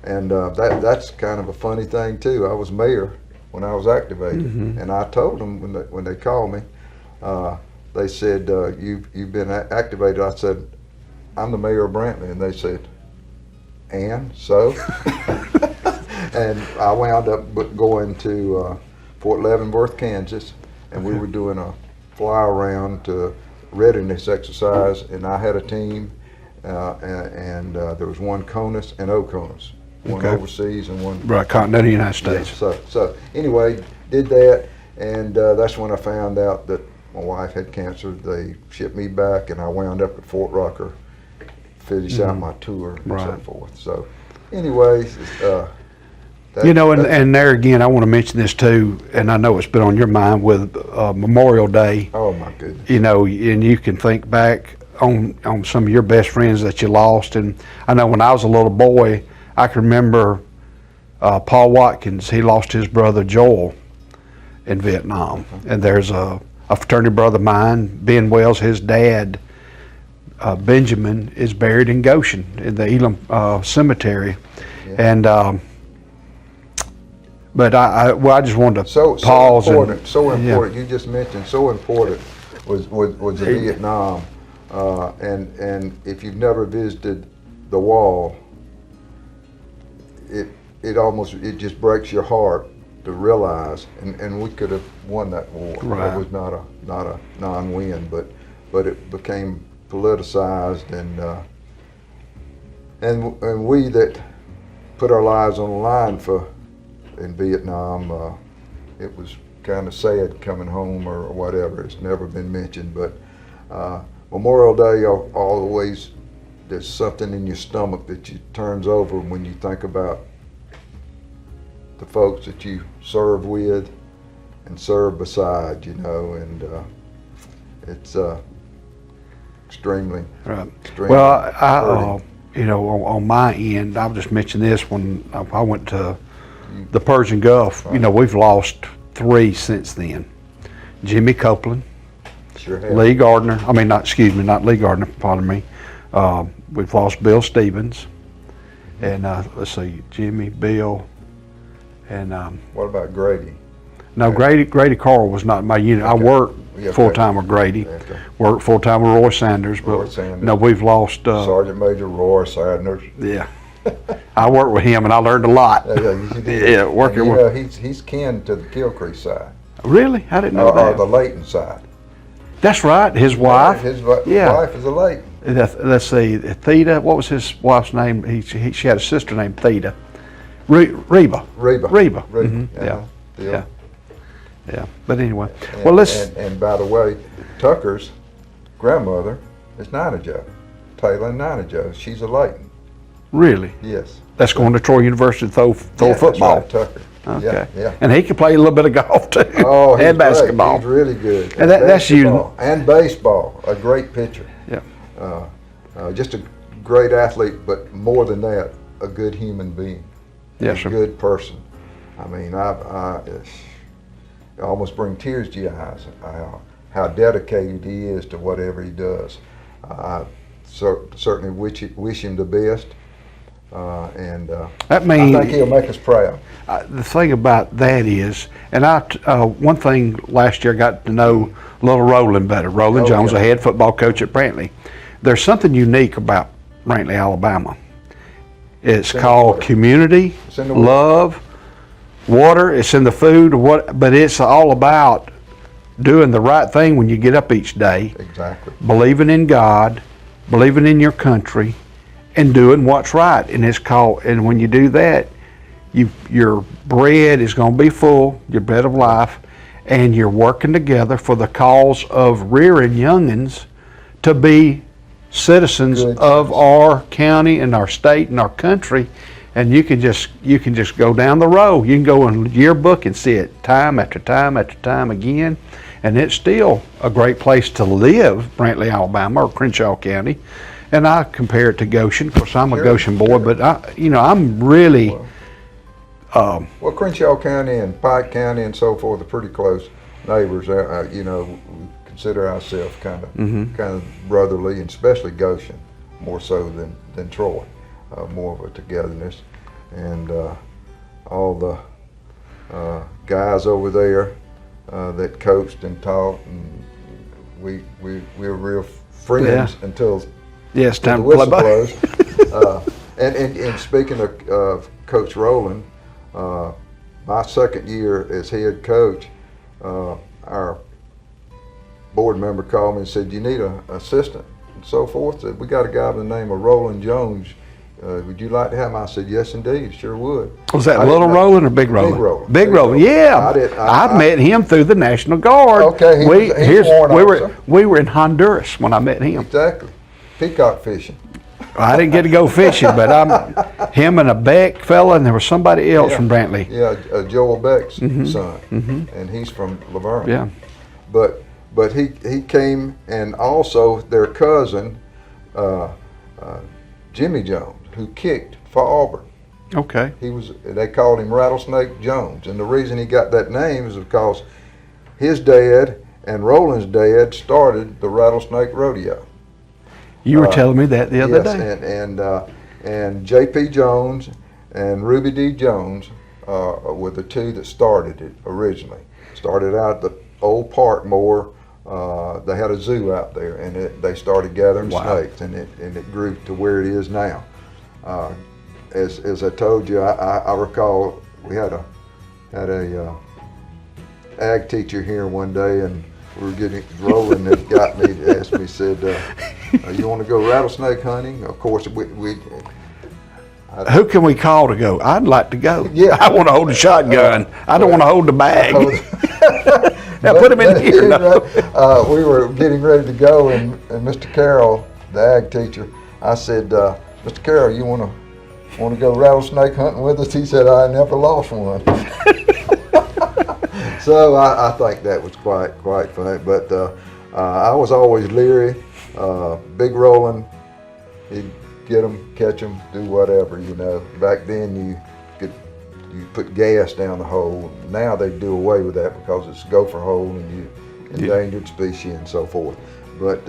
Speaker 3: and that's kind of a funny thing too. I was mayor when I was activated, and I told them when they called me, they said, you've been activated. I said, I'm the mayor of Brantley, and they said, and so? And I wound up going to Fort Leavenworth, Kansas, and we were doing a fly around to readiness exercise, and I had a team, and there was one CONUS and OCONUS, one
Speaker 2: Okay.
Speaker 3: overseas and one
Speaker 2: Right, continental United States.
Speaker 3: yeah, so anyway, did that, and that's when I found out that my wife had cancer. They shipped me back, and I wound up at Fort Rucker, finish out my tour and so
Speaker 2: Right.
Speaker 3: forth. So, anyways,
Speaker 2: And there again, I want to mention this too, and I know it's been on your mind with Memorial Day.
Speaker 3: oh my goodness,
Speaker 2: And you can think back on some of your best friends that you lost. And I know when I was a little boy, I can remember Paul Watkins. He lost his brother Joel in Vietnam. And there's a fraternity brother of mine, Ben Wells, his dad, Benjamin, is buried in Goshen in the Elam Cemetery.
Speaker 3: Yeah.
Speaker 2: And but I just wanted to
Speaker 3: so
Speaker 2: pause.
Speaker 3: important, so
Speaker 2: yeah.
Speaker 3: important. You just mentioned so important was the Vietnam, and if you've never visited the wall, it just breaks your heart to realize, and we could have won that war.
Speaker 2: Right.
Speaker 3: It was not a non-win, but it became politicized, and we that put our lives on the line in Vietnam, it was kind of sad coming home or whatever. It's never been mentioned, but Memorial Day always, there's something in your stomach that turns over when you think about the folks that you serve with and serve beside, and it's extremely.
Speaker 2: Right.
Speaker 3: extremely
Speaker 2: Well,
Speaker 3: hurting.
Speaker 2: on my end, I'll just mention this. When I went to the Persian Gulf, we've lost 3 since then. Jimmy Copeland,
Speaker 3: Sure have.
Speaker 2: Lee Gardner, not Lee Gardner, pardon me. We've lost Bill Stevens, and let's see, Jimmy, Bill, and
Speaker 3: What about Grady?
Speaker 2: no, Grady Carl was not my unit. I
Speaker 3: Okay.
Speaker 2: worked
Speaker 3: Yeah,
Speaker 2: full-time with Grady,
Speaker 3: Okay.
Speaker 2: worked full-time with Roy Sanders, but
Speaker 3: Roy Sanders.
Speaker 2: no, we've lost,
Speaker 3: Sergeant Major Roy Sanders.
Speaker 2: yeah. I worked with him and I learned a lot.
Speaker 3: Yeah, you did.
Speaker 2: Yeah, working
Speaker 3: And,
Speaker 2: with,
Speaker 3: he's kin to the Kilcrease side,
Speaker 2: really? I didn't know
Speaker 3: or the
Speaker 2: that.
Speaker 3: Layton side.
Speaker 2: That's right, his wife.
Speaker 3: His
Speaker 2: Yeah.
Speaker 3: wife is a Layton.
Speaker 2: Let's see, Theta, what was his wife's name? She had a sister named Theta. Reba.
Speaker 3: Reba.
Speaker 2: Mhm,
Speaker 3: Uh-huh.
Speaker 2: yeah. Yeah, but anyway,
Speaker 3: And,
Speaker 2: well, let's,
Speaker 3: and by the way, Tucker's grandmother is Nina Joe. Taylor and Nina Joe. She's a Layton.
Speaker 2: really,
Speaker 3: Yes.
Speaker 2: that's going to Troy University to throw
Speaker 3: Yeah,
Speaker 2: football.
Speaker 3: That's right, Tucker.
Speaker 2: Okay.
Speaker 3: Yeah.
Speaker 2: And he can play a little bit of golf too.
Speaker 3: Oh, he's
Speaker 2: and
Speaker 3: great.
Speaker 2: basketball.
Speaker 3: He's really good.
Speaker 2: And that's you.
Speaker 3: Basketball and baseball. A great pitcher.
Speaker 2: Yeah.
Speaker 3: Just a great athlete, but more than that, a good human being.
Speaker 2: Yes,
Speaker 3: a
Speaker 2: sir.
Speaker 3: good person. I mean, I almost bring tears to your eyes. How dedicated he is to whatever he does. I certainly wish him the best, and
Speaker 2: That
Speaker 3: I
Speaker 2: means
Speaker 3: think he'll make us proud.
Speaker 2: the thing about that is, and one thing last year I got to know little Roland better. Roland
Speaker 3: Oh,
Speaker 2: Jones,
Speaker 3: yeah.
Speaker 2: the head football coach at Brantley. There's something unique about Brantley, Alabama. It's
Speaker 3: in the
Speaker 2: called
Speaker 3: water.
Speaker 2: community,
Speaker 3: It's in the water.
Speaker 2: love, water. It's in the food. But it's all about doing the right thing when you get up each day,
Speaker 3: Exactly.
Speaker 2: believing in God, believing in your country, and doing what's right. And it's called. And when you do that, your bread is going to be full, your bread of life, and you're working together for the cause of rearing youngins to be citizens
Speaker 3: Good.
Speaker 2: of our county and our state and our country. And you can just go down the road. You can go in the yearbook and see it time after time after time again. And it's still a great place to live, Brantley, Alabama, or Crenshaw County. And I compare it to Goshen. Of course, I'm a
Speaker 3: Sure,
Speaker 2: Goshen boy,
Speaker 3: sure.
Speaker 2: but I'm really,
Speaker 3: Well, Crenshaw County and Pike County and so forth are pretty close neighbors. We consider ourselves kind of brotherly, and especially Goshen, more so than Troy. More of a togetherness, and all the guys over there that coached and taught, and we were real friends until
Speaker 2: yeah, it's
Speaker 3: the
Speaker 2: time to
Speaker 3: whistle
Speaker 2: play ball.
Speaker 3: blows. And speaking of Coach Rowland, my second year as head coach, our board member called me and said, "You need an assistant," and so forth. Said, "We got a guy by the name of Roland Jones. Would you like to have him?" I said, "Yes, indeed, sure would."
Speaker 2: Was that
Speaker 3: I
Speaker 2: Little
Speaker 3: didn't know-
Speaker 2: Roland or Big Roland?
Speaker 3: Big Roland.
Speaker 2: Big Roland, yeah.
Speaker 3: I
Speaker 2: met him through the National Guard.
Speaker 3: Okay, he's a warrant officer.
Speaker 2: we were in Honduras when I met him.
Speaker 3: Exactly. Peacock fishing.
Speaker 2: I didn't get to go fishing, but him and a Beck fella, and there was somebody else from Brantley.
Speaker 3: Yeah, Joel Beck's son, and he's from Laverne.
Speaker 2: Yeah.
Speaker 3: But he came, and also their cousin, Jimmy Jones, who kicked for Auburn.
Speaker 2: Okay.
Speaker 3: They called him Rattlesnake Jones, and the reason he got that name is because his dad and Roland's dad started the Rattlesnake Rodeo.
Speaker 2: You were telling me that the other day.
Speaker 3: And J.P. Jones and Ruby D. Jones were the two that started it originally. Started out at the old Parkmore. They had a zoo out there, and they started gathering snakes, and it grew to where it is now. As I told you, I recall we had a ag teacher here one day, and we were getting rolling, and got me to ask me, said, "You want to go rattlesnake hunting?" Of course,
Speaker 2: Who can we call to go? I'd like to go.
Speaker 3: Yeah.
Speaker 2: I want to hold the shotgun. I don't want to hold the bag. Now put him in here. No.
Speaker 3: We were getting ready to go, and Mr. Carroll, the ag teacher, I said, "Mr. Carroll, you want to go rattlesnake hunting with us?" He said, "I never lost one." So I think that was quite funny. But I was always leery. Big Roland, he'd get them, catch them, do whatever. Back then you put gas down the hole. Now they do away with that because it's a gopher hole and you endangered species and so forth. But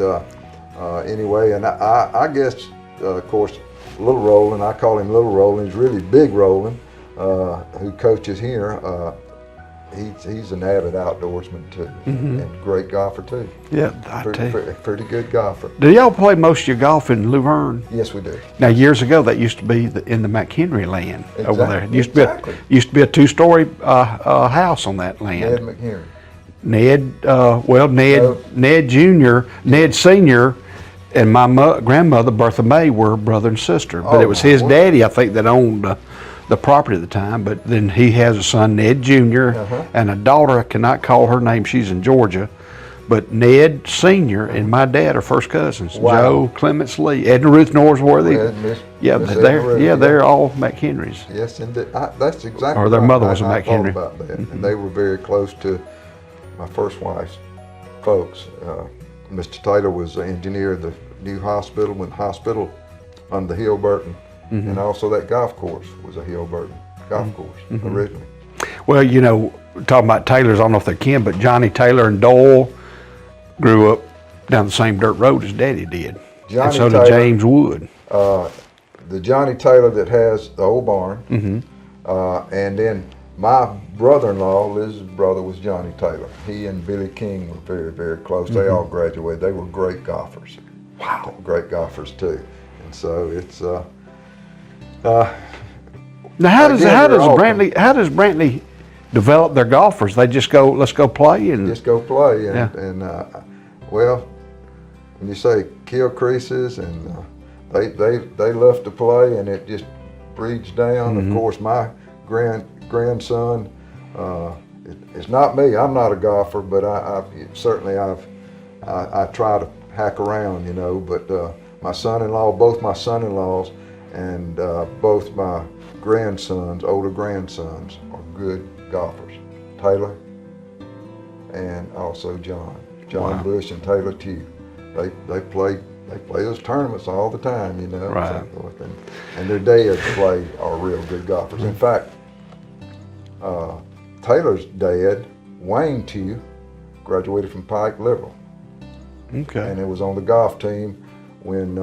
Speaker 3: anyway, and I guess of course Little Roland, I call him Little Roland. He's really Big Roland, who coaches here. He's an avid outdoorsman too, and great golfer too.
Speaker 2: Yeah, I tell you.
Speaker 3: Pretty good golfer.
Speaker 2: Do y'all play most of your golf in Luverne?
Speaker 3: Yes, we do.
Speaker 2: Now, years ago, that used to be in the McHenry land over there. It used
Speaker 3: Exactly.
Speaker 2: to be a two-story house on that land.
Speaker 3: Ed McHenry.
Speaker 2: Ned Jr., Ned Sr., and my grandmother, Bertha May, were brother and sister. But it was his daddy, I think, that owned the property at the time. But then he has a son, Ned Jr., and a daughter. I cannot call her name. She's in Georgia. But Ned Sr. and my dad are first cousins.
Speaker 3: Wow.
Speaker 2: Joe, Clements Lee, Ed and Ruth Norsworthy.
Speaker 3: Miss
Speaker 2: They're all McHenrys.
Speaker 3: Yes, indeed. That's exactly.
Speaker 2: Or their
Speaker 3: right.
Speaker 2: mother was a
Speaker 3: I thought
Speaker 2: McHenry.
Speaker 3: about that, and they were very close to my first wife's folks. Mr. Taylor was the engineer of the new hospital when the hospital on the Hill-Burton, and also that golf course was a Hill-Burton golf course originally.
Speaker 2: Well, you know, talking about Taylors, I don't know if they're kin, but Johnny Taylor and Doyle grew up down the same dirt road as Daddy did.
Speaker 3: Johnny
Speaker 2: and so
Speaker 3: Taylor,
Speaker 2: did James Wood.
Speaker 3: The Johnny Taylor that has the old barn, and then my brother-in-law, Liz's brother, was Johnny Taylor. He and Billy King were very, very close. They all graduated. They were great golfers.
Speaker 2: Wow.
Speaker 3: Great golfers too. And so it's
Speaker 2: Now, how does
Speaker 3: Brantley
Speaker 2: Brantley develop their golfers? They just go, let's go play, and
Speaker 3: just go play, and,
Speaker 2: Yeah.
Speaker 3: and well, when you say kill creases, and they love to play, and it just breeds down. Of course, my grandson, it's not me. I'm not a golfer, but I try to hack around, you know. But my son-in-law, both my son-in-laws, and both my grandsons, older grandsons, are good golfers. Taylor and also John
Speaker 2: Wow.
Speaker 3: Bush and Taylor Tew. They play those tournaments all the time, you know.
Speaker 2: Right.
Speaker 3: So forth. And their dads are real good golfers. In fact, Taylor's dad, Wayne Tew, graduated from Pike Liberal,
Speaker 2: okay.
Speaker 3: and it was on the golf team when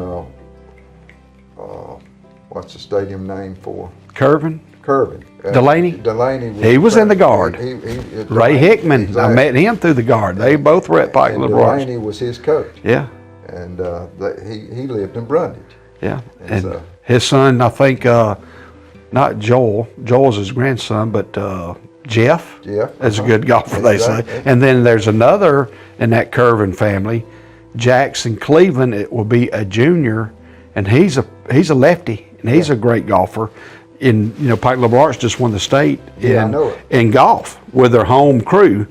Speaker 3: what's the stadium named for?
Speaker 2: Curvin,
Speaker 3: Curvin.
Speaker 2: Delaney?
Speaker 3: Delaney.
Speaker 2: He was in the guard. Ray Hickman.
Speaker 3: Exactly.
Speaker 2: I met him through the guard. They both were at Pike
Speaker 3: And
Speaker 2: Liberal.
Speaker 3: Delaney was his coach,
Speaker 2: Yeah,
Speaker 3: and he lived in Brundage.
Speaker 2: yeah.
Speaker 3: And
Speaker 2: And
Speaker 3: so-
Speaker 2: his son, I think, not Joel. Joel's his grandson, but Jeff.
Speaker 3: Jeff,
Speaker 2: is a good golfer, they say.
Speaker 3: Exactly.
Speaker 2: And then there's another in that Curvin family, Jackson Cleveland. It will be a junior, and he's a lefty, and he's a great golfer. Pike Liberal Arts just won the state
Speaker 3: Yeah, I know it.
Speaker 2: in golf with their home crew.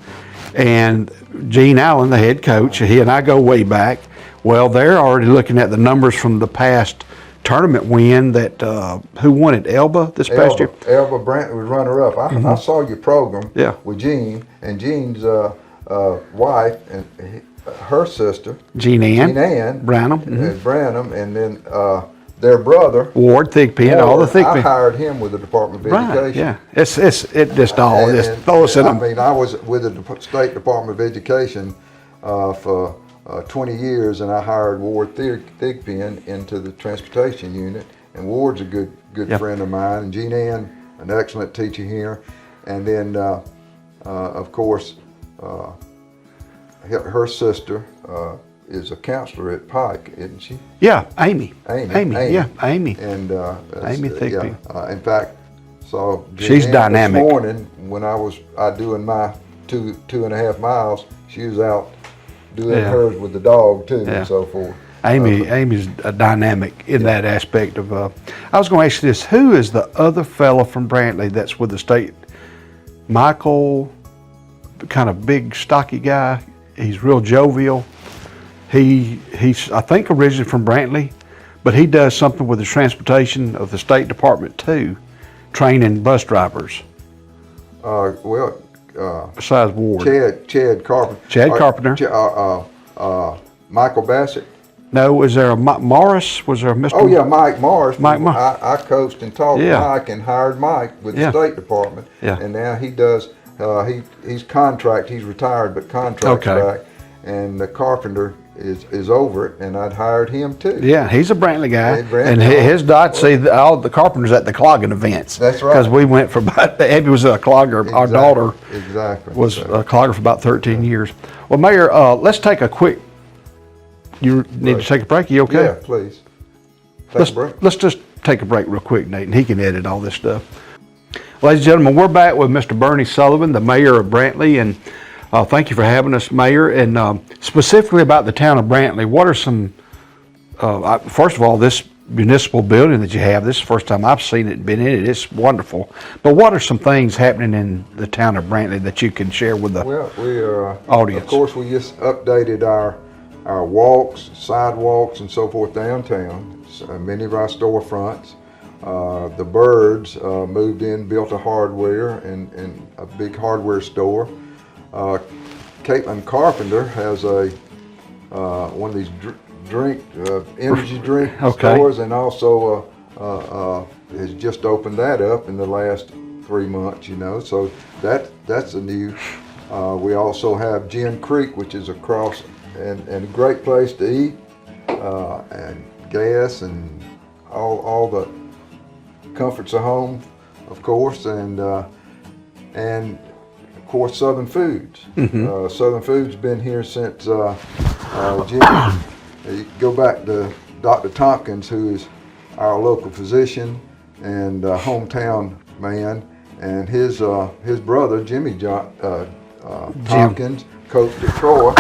Speaker 2: And Gene Allen, the head coach, he and I go way back. Well, they're already looking at the numbers from the past tournament win that, who won it, Elba this past year?
Speaker 3: Elba Brantley was runner-up. I saw your program
Speaker 2: Yeah.
Speaker 3: with Gene, and Gene's wife and her sister,
Speaker 2: Jean Ann
Speaker 3: Branham,
Speaker 2: Branham,
Speaker 3: and then their brother,
Speaker 2: Ward Thigpen, all the
Speaker 3: Ward. I
Speaker 2: Thigpen.
Speaker 3: hired him with the Department of
Speaker 2: Right,
Speaker 3: Education.
Speaker 2: yeah. It just all just throw us in
Speaker 3: I
Speaker 2: them.
Speaker 3: mean, I was with the State Department of Education for 20 years, and I hired Ward Thigpen into the transportation unit. And Ward's a good
Speaker 2: Yep.
Speaker 3: friend of mine, and Jean Ann, an excellent teacher here. And then, of course, her sister is a counselor at Pike, isn't she?
Speaker 2: Yeah, Amy.
Speaker 3: Amy.
Speaker 2: Yeah, Amy.
Speaker 3: And
Speaker 2: Amy Thigpen.
Speaker 3: in fact, saw
Speaker 2: She's
Speaker 3: Jean Ann
Speaker 2: dynamic.
Speaker 3: This morning when I was doing my 2.5 miles, she was out doing
Speaker 2: Yeah.
Speaker 3: hers with the dog too,
Speaker 2: Yeah.
Speaker 3: and so forth.
Speaker 2: Amy's a dynamic in that aspect of. I was going to ask you this: who is the other fella from Brantley that's with the state? Michael, kind of big, stocky guy. He's real jovial. He's I think originally from Brantley, but he does something with the transportation of the State Department too, training bus drivers. Besides Ward.
Speaker 3: Chad Carpenter.
Speaker 2: Chad Carpenter.
Speaker 3: Michael Bassett.
Speaker 2: No, was there a Morris? Was there a Mr.
Speaker 3: Oh yeah, Mike Morris.
Speaker 2: Mike Morris.
Speaker 3: I coached and taught
Speaker 2: Yeah.
Speaker 3: Mike and hired Mike with
Speaker 2: Yeah.
Speaker 3: the State Department.
Speaker 2: Yeah.
Speaker 3: And now he does. He's contract. He's retired, but contracts
Speaker 2: Okay.
Speaker 3: back. And the carpenter is over it, and I'd hired him too.
Speaker 2: Yeah, he's a Brantley guy,
Speaker 3: Yeah, Brantley.
Speaker 2: and his dad see all the carpenters at the clogging events.
Speaker 3: That's right.
Speaker 2: Because we went for about. Abby was a clogger. Our
Speaker 3: Exactly.
Speaker 2: daughter
Speaker 3: Exactly.
Speaker 2: was
Speaker 3: So,
Speaker 2: a clogger for about 13 years. Well, Mayor, let's take a quick. You need
Speaker 3: Right.
Speaker 2: to take a break. You okay?
Speaker 3: Yeah, please. Take a break.
Speaker 2: Let's just take a break real quick, Nate, and he can edit all this stuff. Ladies and gentlemen, we're back with Mr. Bernie Sullivan, the mayor of Brantley, and thank you for having us, Mayor. And specifically about the town of Brantley, what are some, first of all, this municipal building that you have, this is the first time I've seen it and been in it, it's wonderful. But what are some things happening in the town of Brantley that you can share with the
Speaker 3: Well, we are,
Speaker 2: audience?
Speaker 3: of course, we just updated our walks, sidewalks, and so forth downtown. Many of our storefronts. The Birds moved in, built a hardware and a big hardware store. Caitlin Carpenter has one of these energy drink
Speaker 2: Okay.
Speaker 3: stores, and also has just opened that up in the last 3 months. So that's a new. We also have Gin Creek, which is across and a great place to eat, and gas and all the comforts of home, of course, and of course Southern Foods. Southern Foods been here since Jim. You go back to Dr. Tompkins, who is our local physician and hometown man, and his brother Jimmy Tompkins coached at Troy,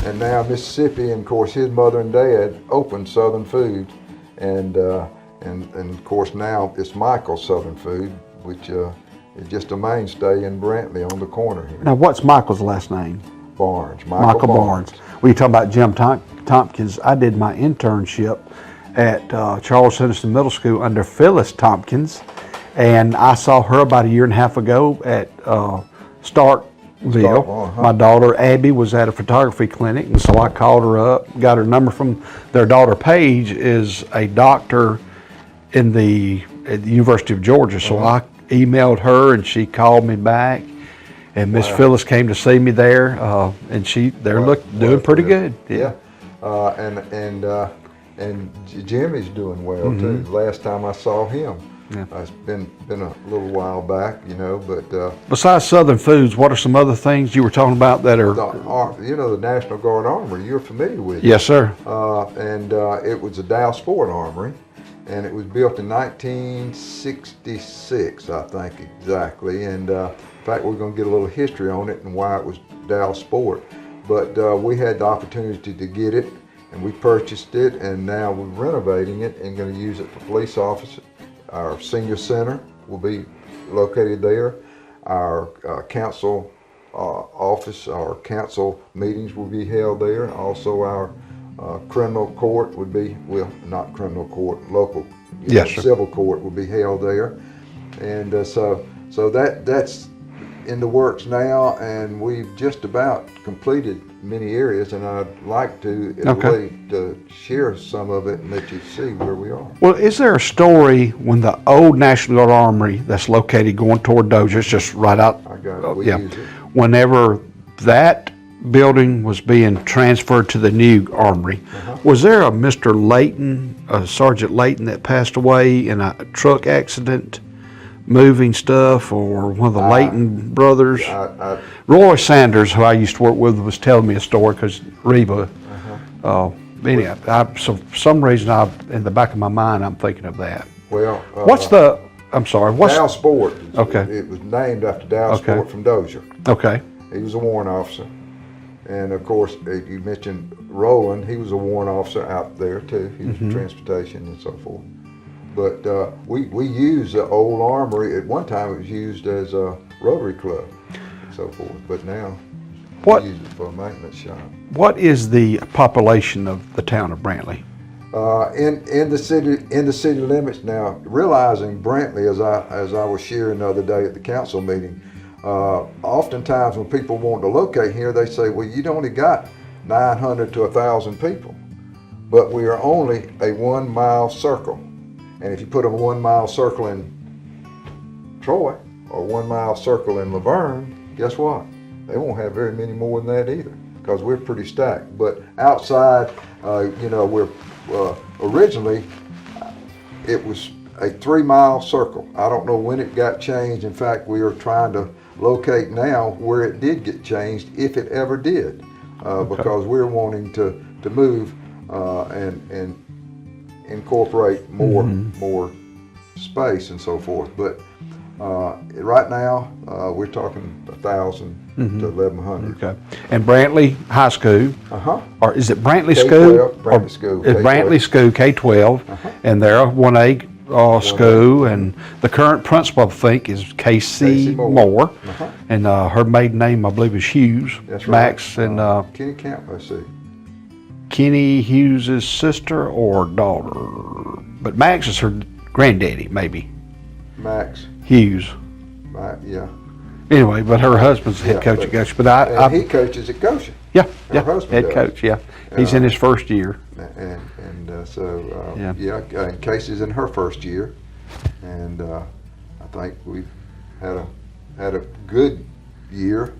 Speaker 3: and now Mississippi, and of course his mother and dad opened Southern Foods, and of course now it's Michael's Southern Food, which is just a mainstay in Brantley on the corner here.
Speaker 2: Now, what's Michael's last name?
Speaker 3: Barnes.
Speaker 2: Michael Barnes. When you talk about Jim Tompkins, I did my internship at Charles Henderson Middle School under Phyllis Tompkins, and I saw her about a year and a half ago at Starkville. My daughter Abby was at a photography clinic, and so I called her up, got her number from their daughter Paige is a doctor at the University of Georgia, so I emailed her and she called me back, and Miss Phyllis came to see me there, and they're doing pretty good.
Speaker 3: Yeah. And Jimmy's doing well too. Last time I saw him, it's been a little while back, but
Speaker 2: besides Southern Foods, what are some other things you were talking about that are
Speaker 3: the National Guard Armory? You're familiar with it?
Speaker 2: Yes, sir.
Speaker 3: And it was a Dow Sport Armory, and it was built in 1966, I think exactly. And in fact, we're going to get a little history on it and why it was Dow Sport. But we had the opportunity to get it, and we purchased it, and now we're renovating it and going to use it for police officers. Our senior center will be located there. Our council office, our council meetings will be held there. Also, our criminal court would be, well, not criminal court, local civil court will be held there. And so that's in the works now, and we've just about completed many areas, and I'd like to to share some of it and let you see where we are.
Speaker 2: Well, is there a story when the old National Guard Armory that's located going toward Dozier, it's just right out,
Speaker 3: I got it. We use it.
Speaker 2: Whenever that building was being transferred to the new armory, was there a Mr. Layton, Sergeant Layton, that passed away in a truck accident moving stuff, or one of the Layton brothers? Roy Sanders, who I used to work with, was telling me a story because Reba. Anyhow, so for some reason, in the back of my mind, I'm thinking of that.
Speaker 3: Well,
Speaker 2: Dow
Speaker 3: Sport.
Speaker 2: Okay.
Speaker 3: It was named after Dow Sport from Dozier.
Speaker 2: Okay.
Speaker 3: He was a warrant officer. And of course, you mentioned Roland, he was a warrant officer out there too. He was in transportation and so forth. But we use the old armory. At one time, it was used as a Rotary Club and so forth. But now, we use it for a maintenance shop.
Speaker 2: What is the population of the town of Brantley?
Speaker 3: In the city limits now, realizing Brantley, as I was sharing the other day at the council meeting, oftentimes when people want to locate here, they say, well, you only got 900 to 1,000 people, but we are only a 1 mile circle. And if you put a 1 mile circle in Troy or 1 mile circle in Laverne, guess what? They won't have very many more than that either, because we're pretty stacked. But outside, we're originally it was a 3 mile circle. I don't know when it got changed. In fact, we are trying to locate now where it did get changed, if it ever did, because we're wanting to move and incorporate more space and so forth. But right now, we're talking 1,000 to 1,100.
Speaker 2: Okay. And Brantley High School, or is it Brantley
Speaker 3: K-12,
Speaker 2: School?
Speaker 3: Brantley School.
Speaker 2: It's Brantley School, K-12, and they're a 1A school, and the current principal, I think, is Casey Moore, and her maiden name, I believe, is Hughes.
Speaker 3: That's right.
Speaker 2: Max and
Speaker 3: Kenny Camp, I see.
Speaker 2: Kenny Hughes' sister or daughter, but Max is her granddaddy, maybe.
Speaker 3: Max.
Speaker 2: Hughes.
Speaker 3: Yeah.
Speaker 2: Anyway, but her husband's head coach at Goshen. But
Speaker 3: he coaches at Goshen.
Speaker 2: Yeah,
Speaker 3: Her husband
Speaker 2: head
Speaker 3: does.
Speaker 2: coach. Yeah, he's in his first year.
Speaker 3: And Casey's in her first year, and I think we've had a good year.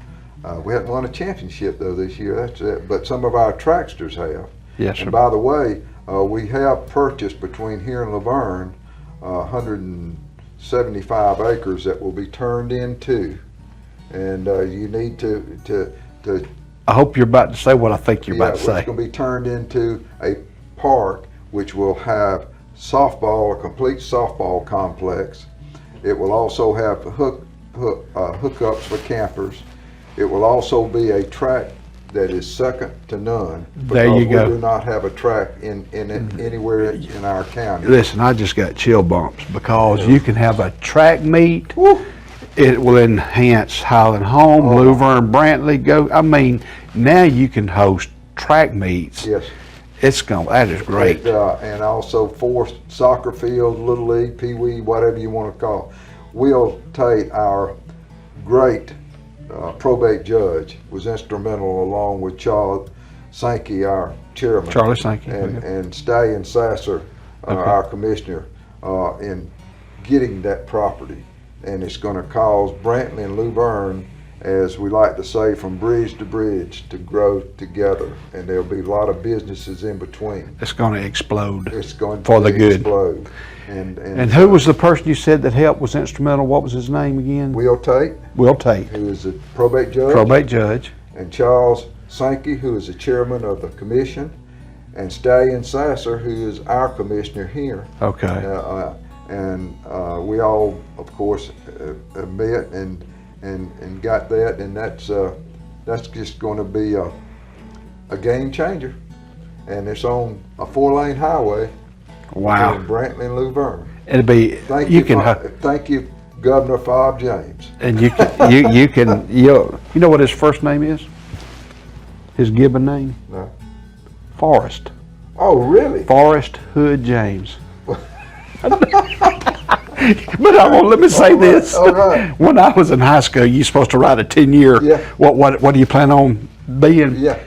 Speaker 3: We haven't won a championship though this year. That's it. But some of our tracksters have.
Speaker 2: Yes, sir.
Speaker 3: And by the way, we have purchased between here and Laverne 175 acres that will be turned into, and you need to.
Speaker 2: I hope you're about to say what I think you're about to say.
Speaker 3: It's going to be turned into a park which will have softball, a complete softball complex. It will also have hookups for campers. It will also be a track that is second to none.
Speaker 2: There you go.
Speaker 3: We do not have a track in anywhere in our county.
Speaker 2: Listen, I just got chill bumps because you can have a track meet.
Speaker 3: Woo.
Speaker 2: It will enhance Highland Home, Luverne, Brantley. Now you can host track meets.
Speaker 3: Yes.
Speaker 2: That is great.
Speaker 3: And also 4 soccer fields, Little League, Pee Wee, whatever you want to call it. We'll take our great probate judge, was instrumental along with Charles Sankey, our chairman.
Speaker 2: Charlie Sankey.
Speaker 3: And Stay and Sasser, our commissioner, in getting that property. And it's going to cause Brantley and Luverne, as we like to say, from bridge to bridge, to grow together. And there'll be a lot of businesses in between.
Speaker 2: It's going to explode.
Speaker 3: It's going
Speaker 2: for
Speaker 3: to
Speaker 2: the good.
Speaker 3: Explode.
Speaker 2: And who was the person you said that helped, was instrumental? What was his name again?
Speaker 3: Will Tate,
Speaker 2: Will Tate.
Speaker 3: who is the probate judge.
Speaker 2: Probate judge.
Speaker 3: And Charles Sankey, who is the chairman of the commission. And Stay and Sasser, who is our commissioner here.
Speaker 2: Okay.
Speaker 3: We all, of course, met and got that, and that's just going to be a game changer. And it's on a 4-lane highway.
Speaker 2: Wow.
Speaker 3: In Brantley and Luverne.
Speaker 2: It'll be.
Speaker 3: Thank you, Governor Fob James.
Speaker 2: And you know what his first name is? His given name?
Speaker 3: No.
Speaker 2: Forrest.
Speaker 3: Oh, really?
Speaker 2: Forrest Hood James. But let me say this.
Speaker 3: All right.
Speaker 2: When I was in high school, you're supposed to write a 10-year.
Speaker 3: Yeah.
Speaker 2: What do you plan on being?
Speaker 3: Yeah.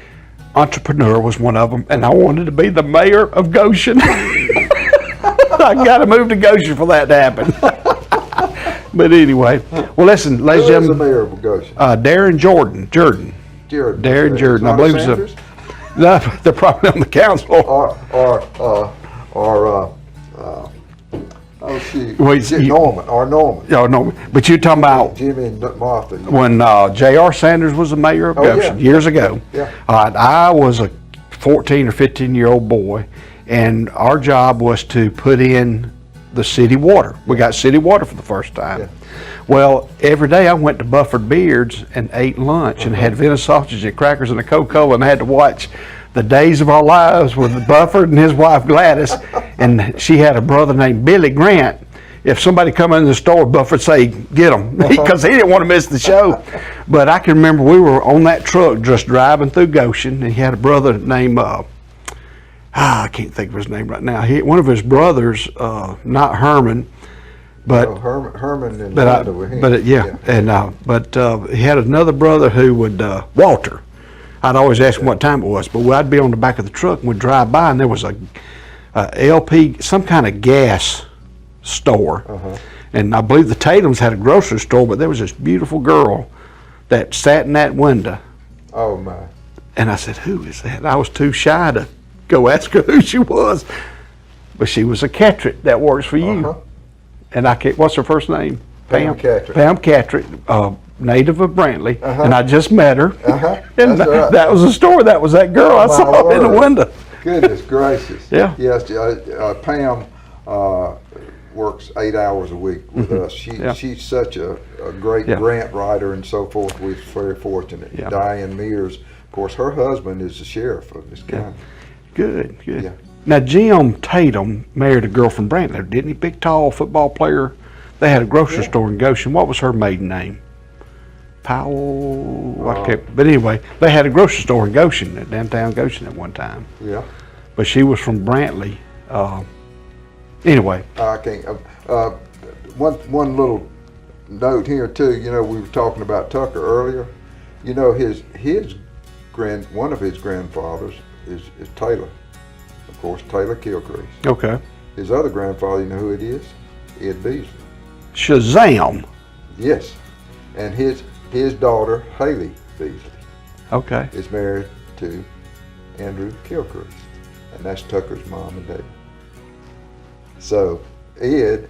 Speaker 2: Entrepreneur was one of them, and I wanted to be the mayor of Goshen. I got to move to Goshen for that to happen. But anyway, well, listen, ladies and
Speaker 3: Who is the
Speaker 2: gentlemen.
Speaker 3: mayor of Goshen?
Speaker 2: Darren Jordan.
Speaker 3: Jared.
Speaker 2: Darren Jordan. I believe
Speaker 3: Sanders?
Speaker 2: they're probably on the council.
Speaker 3: Norman.
Speaker 2: No, but you're talking about
Speaker 3: Jimmy and Martha.
Speaker 2: when J.R. Sanders was the mayor of Goshen years ago.
Speaker 3: Yeah.
Speaker 2: I was a 14 or 15-year-old boy, and our job was to put in the city water. We got city water for the first time.
Speaker 3: Yeah.
Speaker 2: Well, every day I went to Bufford Beard's and ate lunch and had Vienna sausage and crackers and a Coca-Cola, and I had to watch The Days of Our Lives with Bufford and his wife Gladys, and she had a brother named Billy Grant. If somebody come in the store, Bufford say, get them, because he didn't want to miss the show. But I can remember we were on that truck just driving through Goshen, and he had a brother named, I can't think of his name right now. One of his brothers, not Herman, but
Speaker 3: Herman and
Speaker 2: but
Speaker 3: Linda were him.
Speaker 2: But he had another brother who would Walter. I'd always ask him what time it was, but I'd be on the back of the truck and we'd drive by, and there was a LP, some kind of gas store, and I believe the Tatums had a grocery store, but there was this beautiful girl that sat in that window.
Speaker 3: Oh my!
Speaker 2: And I said, "Who is that?" I was too shy to go ask her who she was, but she was a Catrick that works for you. And I can't. What's her first name?
Speaker 3: Pam Catrick.
Speaker 2: Pam Catrick, native of Brantley, and I just met her. And that was the story. That was that girl I saw in the window.
Speaker 3: Goodness gracious!
Speaker 2: Yeah.
Speaker 3: Yes, Pam works 8 hours a week with us. She's such a great grant writer and so forth. We're very fortunate.
Speaker 2: Yeah.
Speaker 3: Diane Mears, of course, her husband is the sheriff of this county.
Speaker 2: Good.
Speaker 3: Yeah.
Speaker 2: Now, Jim Tatum married a girl from Brantley, didn't he? Big, tall football player. They had a grocery store in Goshen. What was her maiden name? Powell. But anyway, they had a grocery store in Goshen, at downtown Goshen at one time.
Speaker 3: Yeah.
Speaker 2: But she was from Brantley. Anyway.
Speaker 3: I can't. One little note here too. You know, we were talking about Tucker earlier. You know, one of his grandfathers is Taylor. course, Taylor Kilcrease.
Speaker 4: Okay.
Speaker 3: His other grandfather, you know who it is? Ed Beasley.
Speaker 4: Shazam.
Speaker 3: Yes. And his daughter, Haley Beasley,
Speaker 4: Okay.
Speaker 3: is married to Andrew Kilcrease. And that's Tucker's mom and dad. So, Ed,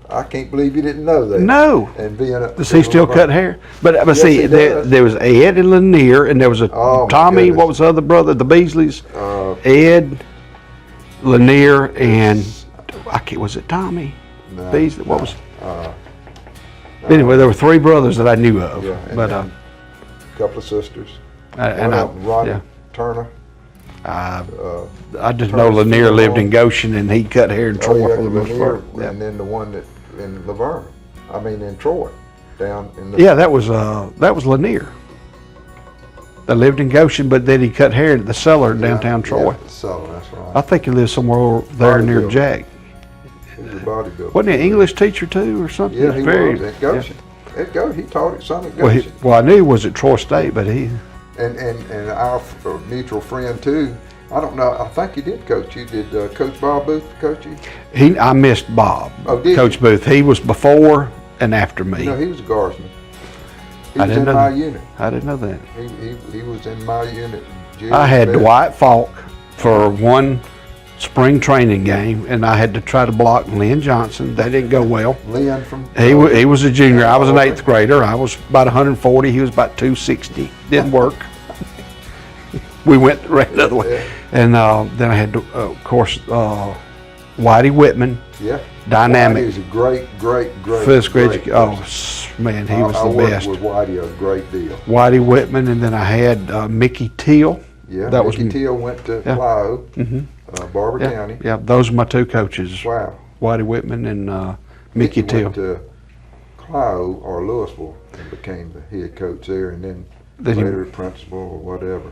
Speaker 3: I can't believe you didn't know that.
Speaker 4: No.
Speaker 3: And being a,
Speaker 4: Does he still cut hair? But
Speaker 3: Yes,
Speaker 4: see,
Speaker 3: he
Speaker 4: there
Speaker 3: does.
Speaker 4: was Ed and Lanier, and there was a
Speaker 3: Oh, my
Speaker 4: Tommy.
Speaker 3: goodness.
Speaker 4: What was the other brother? The Beasleys. Ed, Lanier, and I can't. Was it Tommy
Speaker 3: No,
Speaker 4: Beasley? What was?
Speaker 3: no.
Speaker 4: Anyway, there were three brothers that I knew of.
Speaker 3: Yeah, and
Speaker 4: but
Speaker 3: then a couple of sisters.
Speaker 4: and
Speaker 3: One of them, Ronnie
Speaker 4: yeah.
Speaker 3: Turner.
Speaker 4: I just know
Speaker 3: Turner's
Speaker 4: Lanier
Speaker 3: funeral.
Speaker 4: lived in Goshen, and he cut hair in
Speaker 3: Oh,
Speaker 4: Troy
Speaker 3: yeah,
Speaker 4: for the most
Speaker 3: Lanier,
Speaker 4: part. Yeah.
Speaker 3: and then the one that in Laverne. I mean, in Troy, down in the.
Speaker 4: Yeah, that was Lanier. That lived in Goshen, but then he cut hair at the cellar in downtown Troy.
Speaker 3: Yeah, so that's right.
Speaker 4: I think he lived somewhere over there near
Speaker 3: Bodybuilder.
Speaker 4: Jack.
Speaker 3: He was a bodybuilder.
Speaker 4: Wasn't he an English teacher too, or something?
Speaker 3: Yeah, he
Speaker 4: Very-
Speaker 3: was at Goshen. At Goshen, he taught at some at
Speaker 4: yeah. Well,
Speaker 3: Goshen.
Speaker 4: I knew he was at Troy State, but he.
Speaker 3: And our mutual friend too. I don't know. I think he did coach you. Did Coach Bob Booth coach you?
Speaker 4: I missed Bob.
Speaker 3: Oh, did
Speaker 4: Coach
Speaker 3: you?
Speaker 4: Booth. He was before and after me.
Speaker 3: No, he was a guardsman. He
Speaker 4: I
Speaker 3: was
Speaker 4: didn't
Speaker 3: in
Speaker 4: know
Speaker 3: my
Speaker 4: that.
Speaker 3: unit.
Speaker 4: I didn't know that.
Speaker 3: He was in my unit.
Speaker 4: I had
Speaker 3: Best.
Speaker 4: Dwight Falk for one spring training game, and I had to try to block Lynn Johnson. That didn't go well.
Speaker 3: Lynn from.
Speaker 4: He was a junior. I was an 8th grader. I was about 140. He was about 260. Didn't work. We went right the other way. And then I had, of course, Whitey Whitman,
Speaker 3: Yeah.
Speaker 4: dynamic.
Speaker 3: Whitey was a great
Speaker 4: Physical
Speaker 3: great
Speaker 4: education.
Speaker 3: person.
Speaker 4: Oh, man, he was
Speaker 3: I
Speaker 4: the
Speaker 3: worked
Speaker 4: best.
Speaker 3: with Whitey a great deal.
Speaker 4: Whitey Whitman, and then I had Mickey Teal.
Speaker 3: Yeah.
Speaker 4: That
Speaker 3: Mickey
Speaker 4: was
Speaker 3: Teal went to
Speaker 4: yeah.
Speaker 3: Clio, Barber
Speaker 4: Yeah,
Speaker 3: County.
Speaker 4: yeah, those are my two coaches,
Speaker 3: Wow.
Speaker 4: Whitey Whitman and Mickey Teal.
Speaker 3: went to Clio or Louisville and became the head coach there, and then
Speaker 4: Then he-
Speaker 3: later principal or whatever.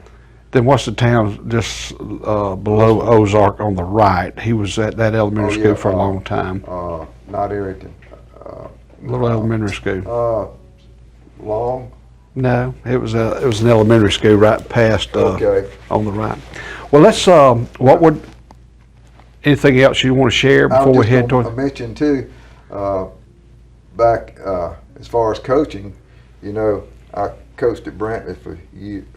Speaker 4: Then what's the town just below Ozark on the right? He was at that elementary
Speaker 3: Oh,
Speaker 4: school
Speaker 3: yeah,
Speaker 4: for a long time.
Speaker 3: Not Arrington.
Speaker 4: Little elementary school.
Speaker 3: Long.
Speaker 4: No, it was an elementary school right past
Speaker 3: Okay.
Speaker 4: on the right. Well, let's. Anything else you want to share
Speaker 3: I
Speaker 4: before
Speaker 3: was
Speaker 4: we
Speaker 3: just
Speaker 4: head
Speaker 3: gonna
Speaker 4: toward?
Speaker 3: mention too, back as far as coaching, you know, I coached at Brantley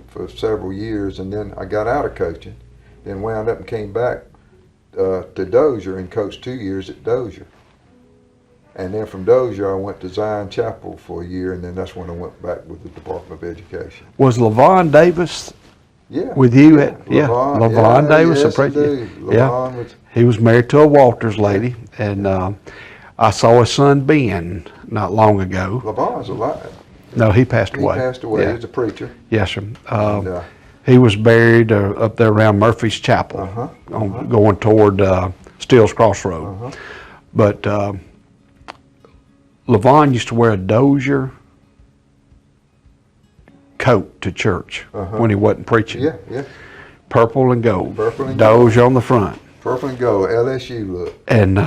Speaker 3: for several years, and then I got out of coaching, then wound up and came back to Dozier and coached 2 years at Dozier. And then from Dozier, I went to Zion Chapel for a year, and then that's when I went back with the Department of Education.
Speaker 4: Was LaVon Davis
Speaker 3: Yeah.
Speaker 4: with you
Speaker 3: yeah.
Speaker 4: at LaVon
Speaker 3: yeah,
Speaker 4: Davis?
Speaker 3: yes,
Speaker 4: I
Speaker 3: indeed.
Speaker 4: yeah,
Speaker 3: LaVon was,
Speaker 4: he was married to a Walters lady, and I saw his son Ben not long ago.
Speaker 3: LaVon's alive.
Speaker 4: No, he passed
Speaker 3: He
Speaker 4: away.
Speaker 3: passed away.
Speaker 4: Yeah.
Speaker 3: He was a preacher.
Speaker 4: Yes, sir.
Speaker 3: And,
Speaker 4: He was buried up there around Murphy's Chapel, going toward Steele's Crossroad. But LaVon used to wear a Dozier coat to church when he wasn't preaching.
Speaker 3: yeah, yeah.
Speaker 4: Purple and gold.
Speaker 3: Purple and
Speaker 4: Dozier on the front.
Speaker 3: Purple and gold, LSU look.
Speaker 4: And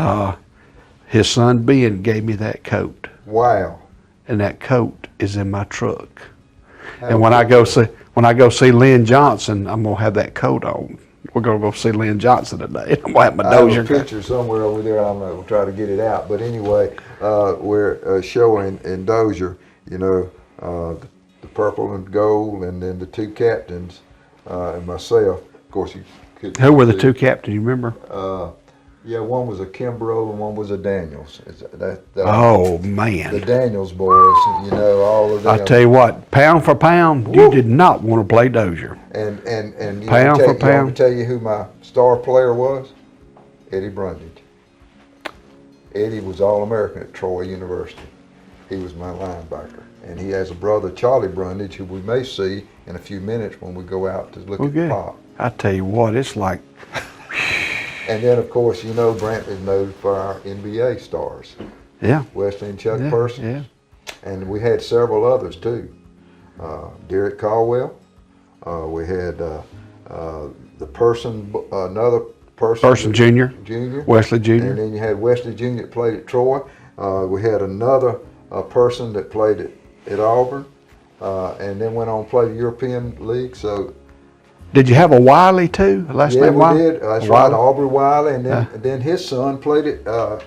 Speaker 4: his son Ben gave me that coat.
Speaker 3: Wow.
Speaker 4: And that coat is in my truck. And when I go see Lynn Johnson, I'm gonna have that coat on. We're gonna go see Lynn Johnson today. I'm gonna have my
Speaker 3: I have
Speaker 4: Dozier
Speaker 3: a
Speaker 4: coat.
Speaker 3: picture somewhere over there. I don't know. We'll try to get it out. But anyway, we're showing in Dozier, you know, the purple and gold, and then the two captains and myself. Of course, you could.
Speaker 4: Who were the two captains? You remember?
Speaker 3: Yeah, one was a Kimbrough and one was a Daniels.
Speaker 4: Oh
Speaker 3: The
Speaker 4: man!
Speaker 3: Daniels boys, you know, all of them.
Speaker 4: I tell you what, pound for pound, you did not want to play Dozier.
Speaker 3: And you
Speaker 4: Pound for
Speaker 3: want me
Speaker 4: pound.
Speaker 3: to tell you who my star player was? Eddie Brundage. Eddie was All-American at Troy University. He was my linebacker. And he has a brother, Charlie Brundage, who we may see in a few minutes when we go out to look
Speaker 4: Okay.
Speaker 3: at Pop.
Speaker 4: I tell you what, it's like
Speaker 3: And then, of course, you know Brantley is noted for our NBA stars.
Speaker 4: yeah,
Speaker 3: Wesley and Chuck
Speaker 4: yeah,
Speaker 3: Persons.
Speaker 4: yeah.
Speaker 3: And we had several others, too. Derek Caldwell. We had the person, another person.
Speaker 4: Person Jr.
Speaker 3: Junior.
Speaker 4: Wesley
Speaker 3: And
Speaker 4: Jr.
Speaker 3: then you had Wesley Jr. that played at Troy. We had another person that played at Auburn, and then went on to play the European League. So
Speaker 4: Did you have a Wiley too? Last
Speaker 3: Yeah,
Speaker 4: name
Speaker 3: we
Speaker 4: Wiley?
Speaker 3: did. That's right, Aubrey Wiley, and then his son played it at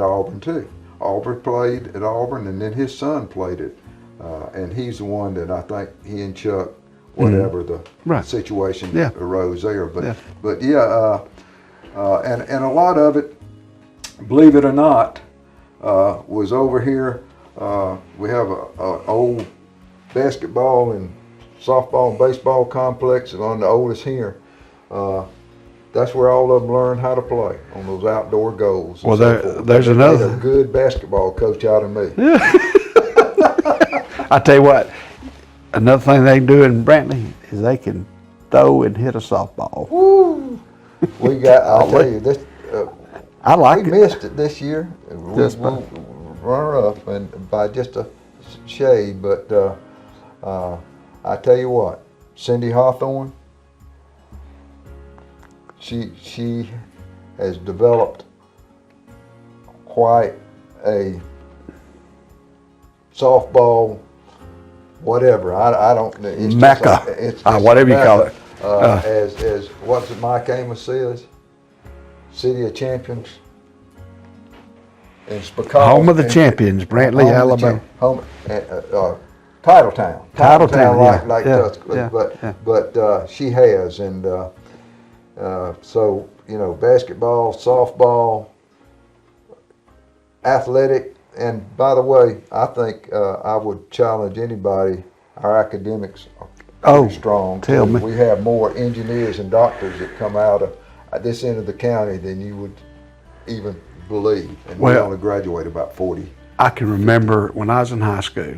Speaker 3: Auburn too. Aubrey played at Auburn, and then his son played it, and he's the one that I think he and Chuck, whatever the situation arose there. But and a lot of it, believe it or not, was over here. We have a old basketball and softball and baseball complex, and on the oldest here, that's where all of them learn how to play on those outdoor goals.
Speaker 4: Well, there's
Speaker 3: They made
Speaker 4: another
Speaker 3: a good basketball coach out of me.
Speaker 4: I tell you what, another thing they can do in Brantley is they can throw and hit a softball.
Speaker 3: Woo! We got. I'll tell you this.
Speaker 4: I like
Speaker 3: We
Speaker 4: it.
Speaker 3: missed it this year. We runner up and by just a shade, but I tell you what, Cindy Hawthorne, she has developed quite a softball, whatever. I don't. It's
Speaker 4: Mecca.
Speaker 3: It's
Speaker 4: Whatever you call it.
Speaker 3: As what's it Mike Amos says, City of Champions. It's because
Speaker 4: Home of the champions, Brantley, Alabama.
Speaker 3: Titletown.
Speaker 4: Titletown,
Speaker 3: like Tuscaloosa. But she has, and so basketball, softball, athletic, and by the way, I think I would challenge anybody. Our academics are pretty strong.
Speaker 4: Tell me.
Speaker 3: We have more engineers and doctors that come out of this end of the county than you would even believe, and we only graduate about 40.
Speaker 4: I can remember when I was in high school,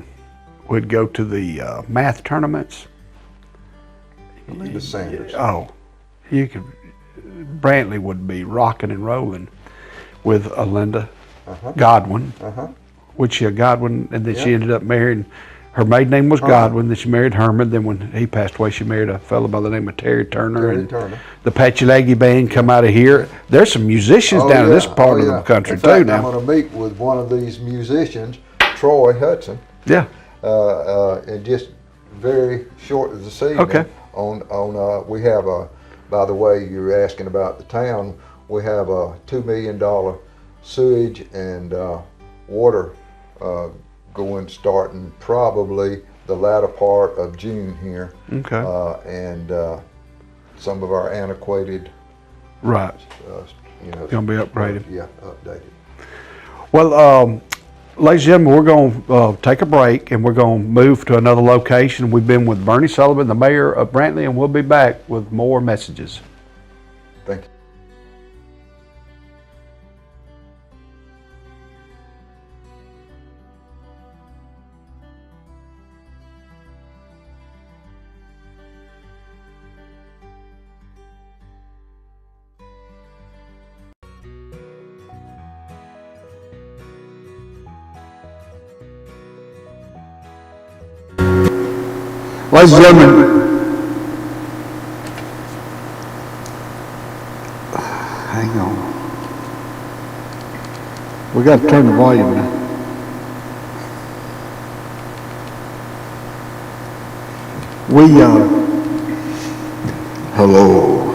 Speaker 4: we'd go to the math tournaments.
Speaker 3: The Sanders.
Speaker 4: You could. Brantley would be rocking and rolling with Linda Godwin, which Godwin, and then she ended up marrying. Her maiden name was Godwin. Then she married Herman. Then when he passed away, she married a fellow by the name of Terry Turner. The Patchalaggy Band come out of here. There's some musicians down in this part of the country too now.
Speaker 3: I'm going to meet with one of these musicians, Troy Hudson.
Speaker 4: Yeah.
Speaker 3: And just very short this evening.
Speaker 4: Okay.
Speaker 3: On we have a. By the way, you're asking about the town. We have a $2 million sewage and water going starting probably the latter part of June here.
Speaker 4: Okay.
Speaker 3: And some of our antiquated.
Speaker 4: Right. Going to be upgraded.
Speaker 3: Yeah, updated.
Speaker 4: Well, ladies and gentlemen, we're going to take a break and we're going to move to another location. We've been with Bernie Sullivan, the mayor of Brantley, and we'll be back with more messages.
Speaker 3: Thank you.
Speaker 2: Ladies and gentlemen, hang on. We got to turn the volume down. Hello.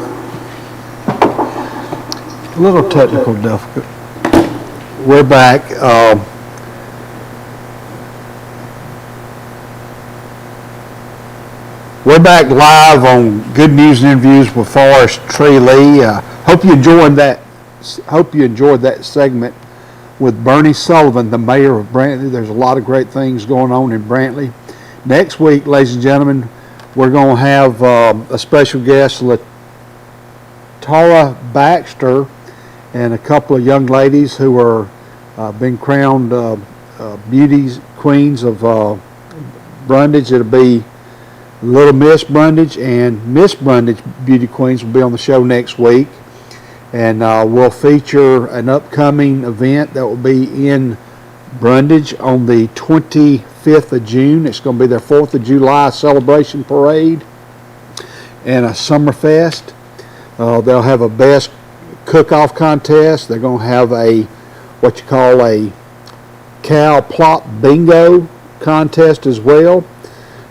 Speaker 2: A little technical difficult. We're back. We're back live on Good News and Interviews with Forrest Tree Lee. Hope you enjoyed that. Hope you enjoyed that segment with Bernie Sullivan, the mayor of Brantley. There's a lot of great things going on in Brantley. Next week, ladies and gentlemen, we're going to have a special guest, Tara Baxter, and a couple of young ladies who are been crowned beauties queens of Brundage. It'll be Little Miss Brundage and Miss Brundage Beauty Queens will be on the show next week, and we'll feature an upcoming event that will be in Brundage on the 25th of June. It's going to be their 4th of July celebration parade and a summer fest. They'll have a best cook-off contest. They're going to have what you call a cow plop bingo contest as well.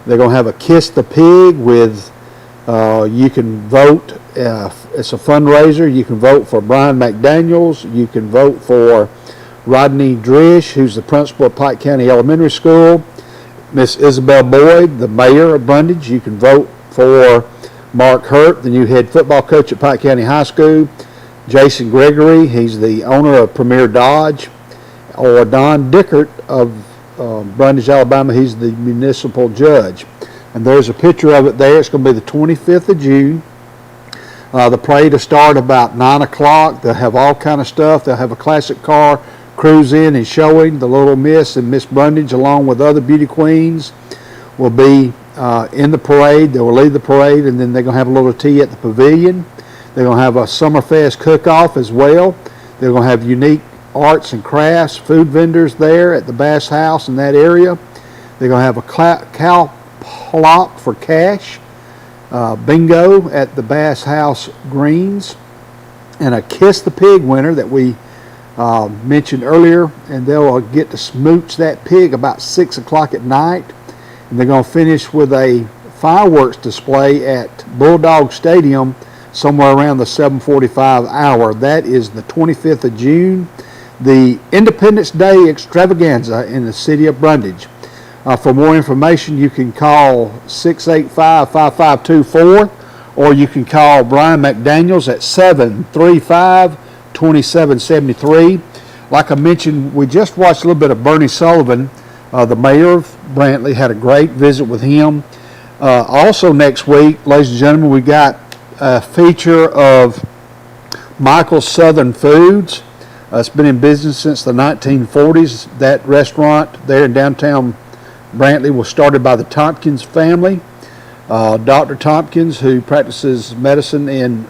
Speaker 2: They're going to have a Kiss the Pig with, you can vote, it's a fundraiser. You can vote for Brian McDaniels. You can vote for Rodney Drish, who's the principal at Pike County Elementary School. Miss Isabel Boyd, the mayor of Brundage. You can vote for Mark Hurt, the new head football coach at Pike County High School. Jason Gregory, he's the owner of Premier Dodge. Or Don Dickert of Brundage, Alabama, he's the municipal judge. And there's a picture of it there. It's going to be the 25th of June. The parade will start about 9 o'clock. They'll have all kind of stuff. They'll have a classic car cruise in and showing. The Little Miss and Miss Brundage, along with other beauty queens, will be in the parade. They will lead the parade, and then they're going to have a little tea at the pavilion. They're going to have a Summerfest cook-off as well. They're going to have unique arts and crafts, food vendors there at the Bass House in that area. They're going to have a cow plop for cash, bingo at the Bass House Greens, and a Kiss the Pig winner that we mentioned earlier, and they'll get to smooch that pig about 6 o'clock at night. And they're going to finish with a fireworks display at Bulldog Stadium somewhere around the 7:45 hour. That is the 25th of June, the Independence Day extravaganza in the city of Brundage. For more information, you can call 685-5524, or you can call Brian McDaniels at 735-2773. Like I mentioned, we just watched a little bit of Bernie Sullivan, the mayor of Brantley. Had a great visit with him. Also next week, ladies and gentlemen, we got a feature of Michael's Southern Foods. It's been in business since the 1940s. That restaurant there in downtown Brantley was started by the Tompkins family. Dr. Tompkins, who practices medicine in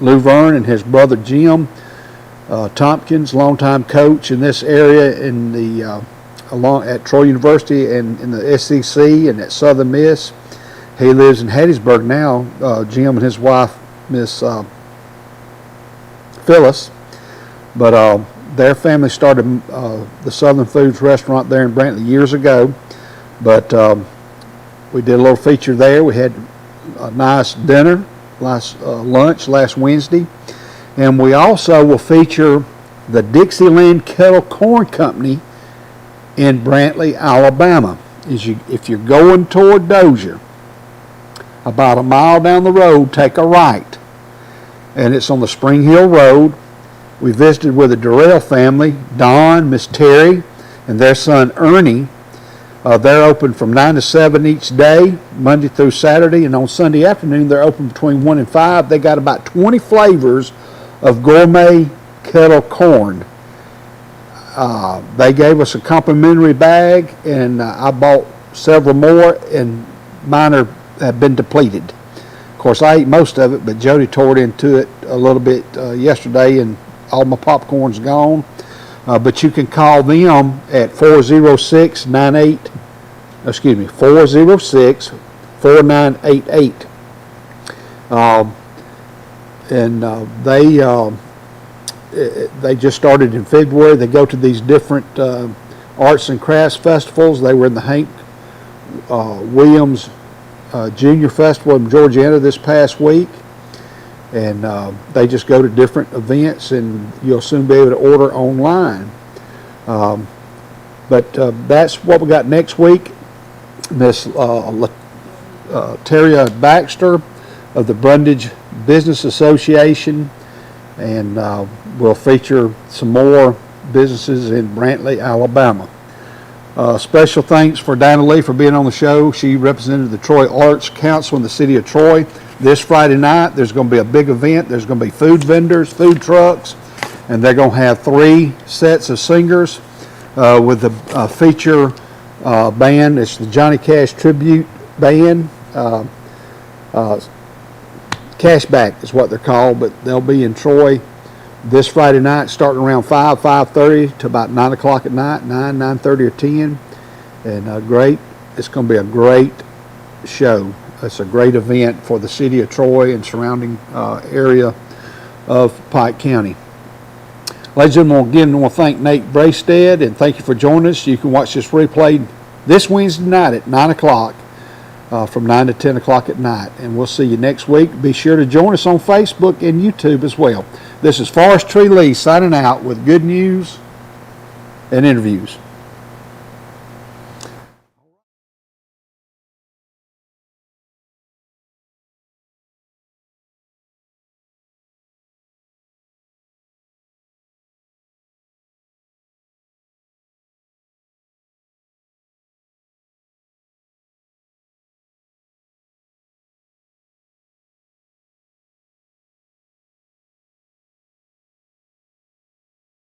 Speaker 2: Luverne, and his brother Jim Tompkins, longtime coach in this area in the along at Troy University and in the SEC and at Southern Miss. He lives in Hattiesburg now. Jim and his wife, Miss Phyllis, but their family started the Southern Foods restaurant there in Brantley years ago. But we did a little feature there. We had a nice dinner, lunch last Wednesday. And we also will feature the Dixieland Kettle Corn Company in Brantley, Alabama. If you're going toward Dozier, about a mile down the road, take a right. And it's on the Spring Hill Road. We visited with the Durrell family, Don, Miss Terry, and their son Ernie. They're open from 9 to 7 each day, Monday through Saturday, and on Sunday afternoon they're open between 1 and 5. They got about 20 flavors of gourmet kettle corn. They gave us a complimentary bag, and I bought several more, and mine have been depleted. Of course, I ate most of it, but Jody tore into it a little bit yesterday, and all my popcorn's gone. But you can call them at 406-4988. And they just started in February. They go to these different arts and crafts festivals. They were in the Hank Williams Junior Festival in Georgiana this past week. And they just go to different events, and you'll soon be able to order online. But that's what we got next week. Miss Terria Baxter of the Brundage Business Association, and we'll feature some more businesses in Brantley, Alabama. Special thanks for Dinah Lee for being on the show. She represented the Troy Arts Council in the city of Troy. This Friday night, there's going to be a big event. There's going to be food vendors, food trucks, and they're going to have 3 sets of singers with the feature band. It's the Johnny Cash Tribute Band. Cashback is what they're called, but they'll be in Troy this Friday night, starting around 5:30 to about 9 o'clock at night, 9:30 or 10. And great. It's going to be a great show. It's a great event for the city of Troy and surrounding area of Pike County. Ladies and gentlemen, again, I want to thank Nate Braystead, and thank you for joining us. You can watch this replay this Wednesday night at 9 o'clock from 9 to 10 o'clock at night. And we'll see you next week. Be sure to join us on Facebook and YouTube as well. This is Forest Tree Lee signing out with good news and interviews.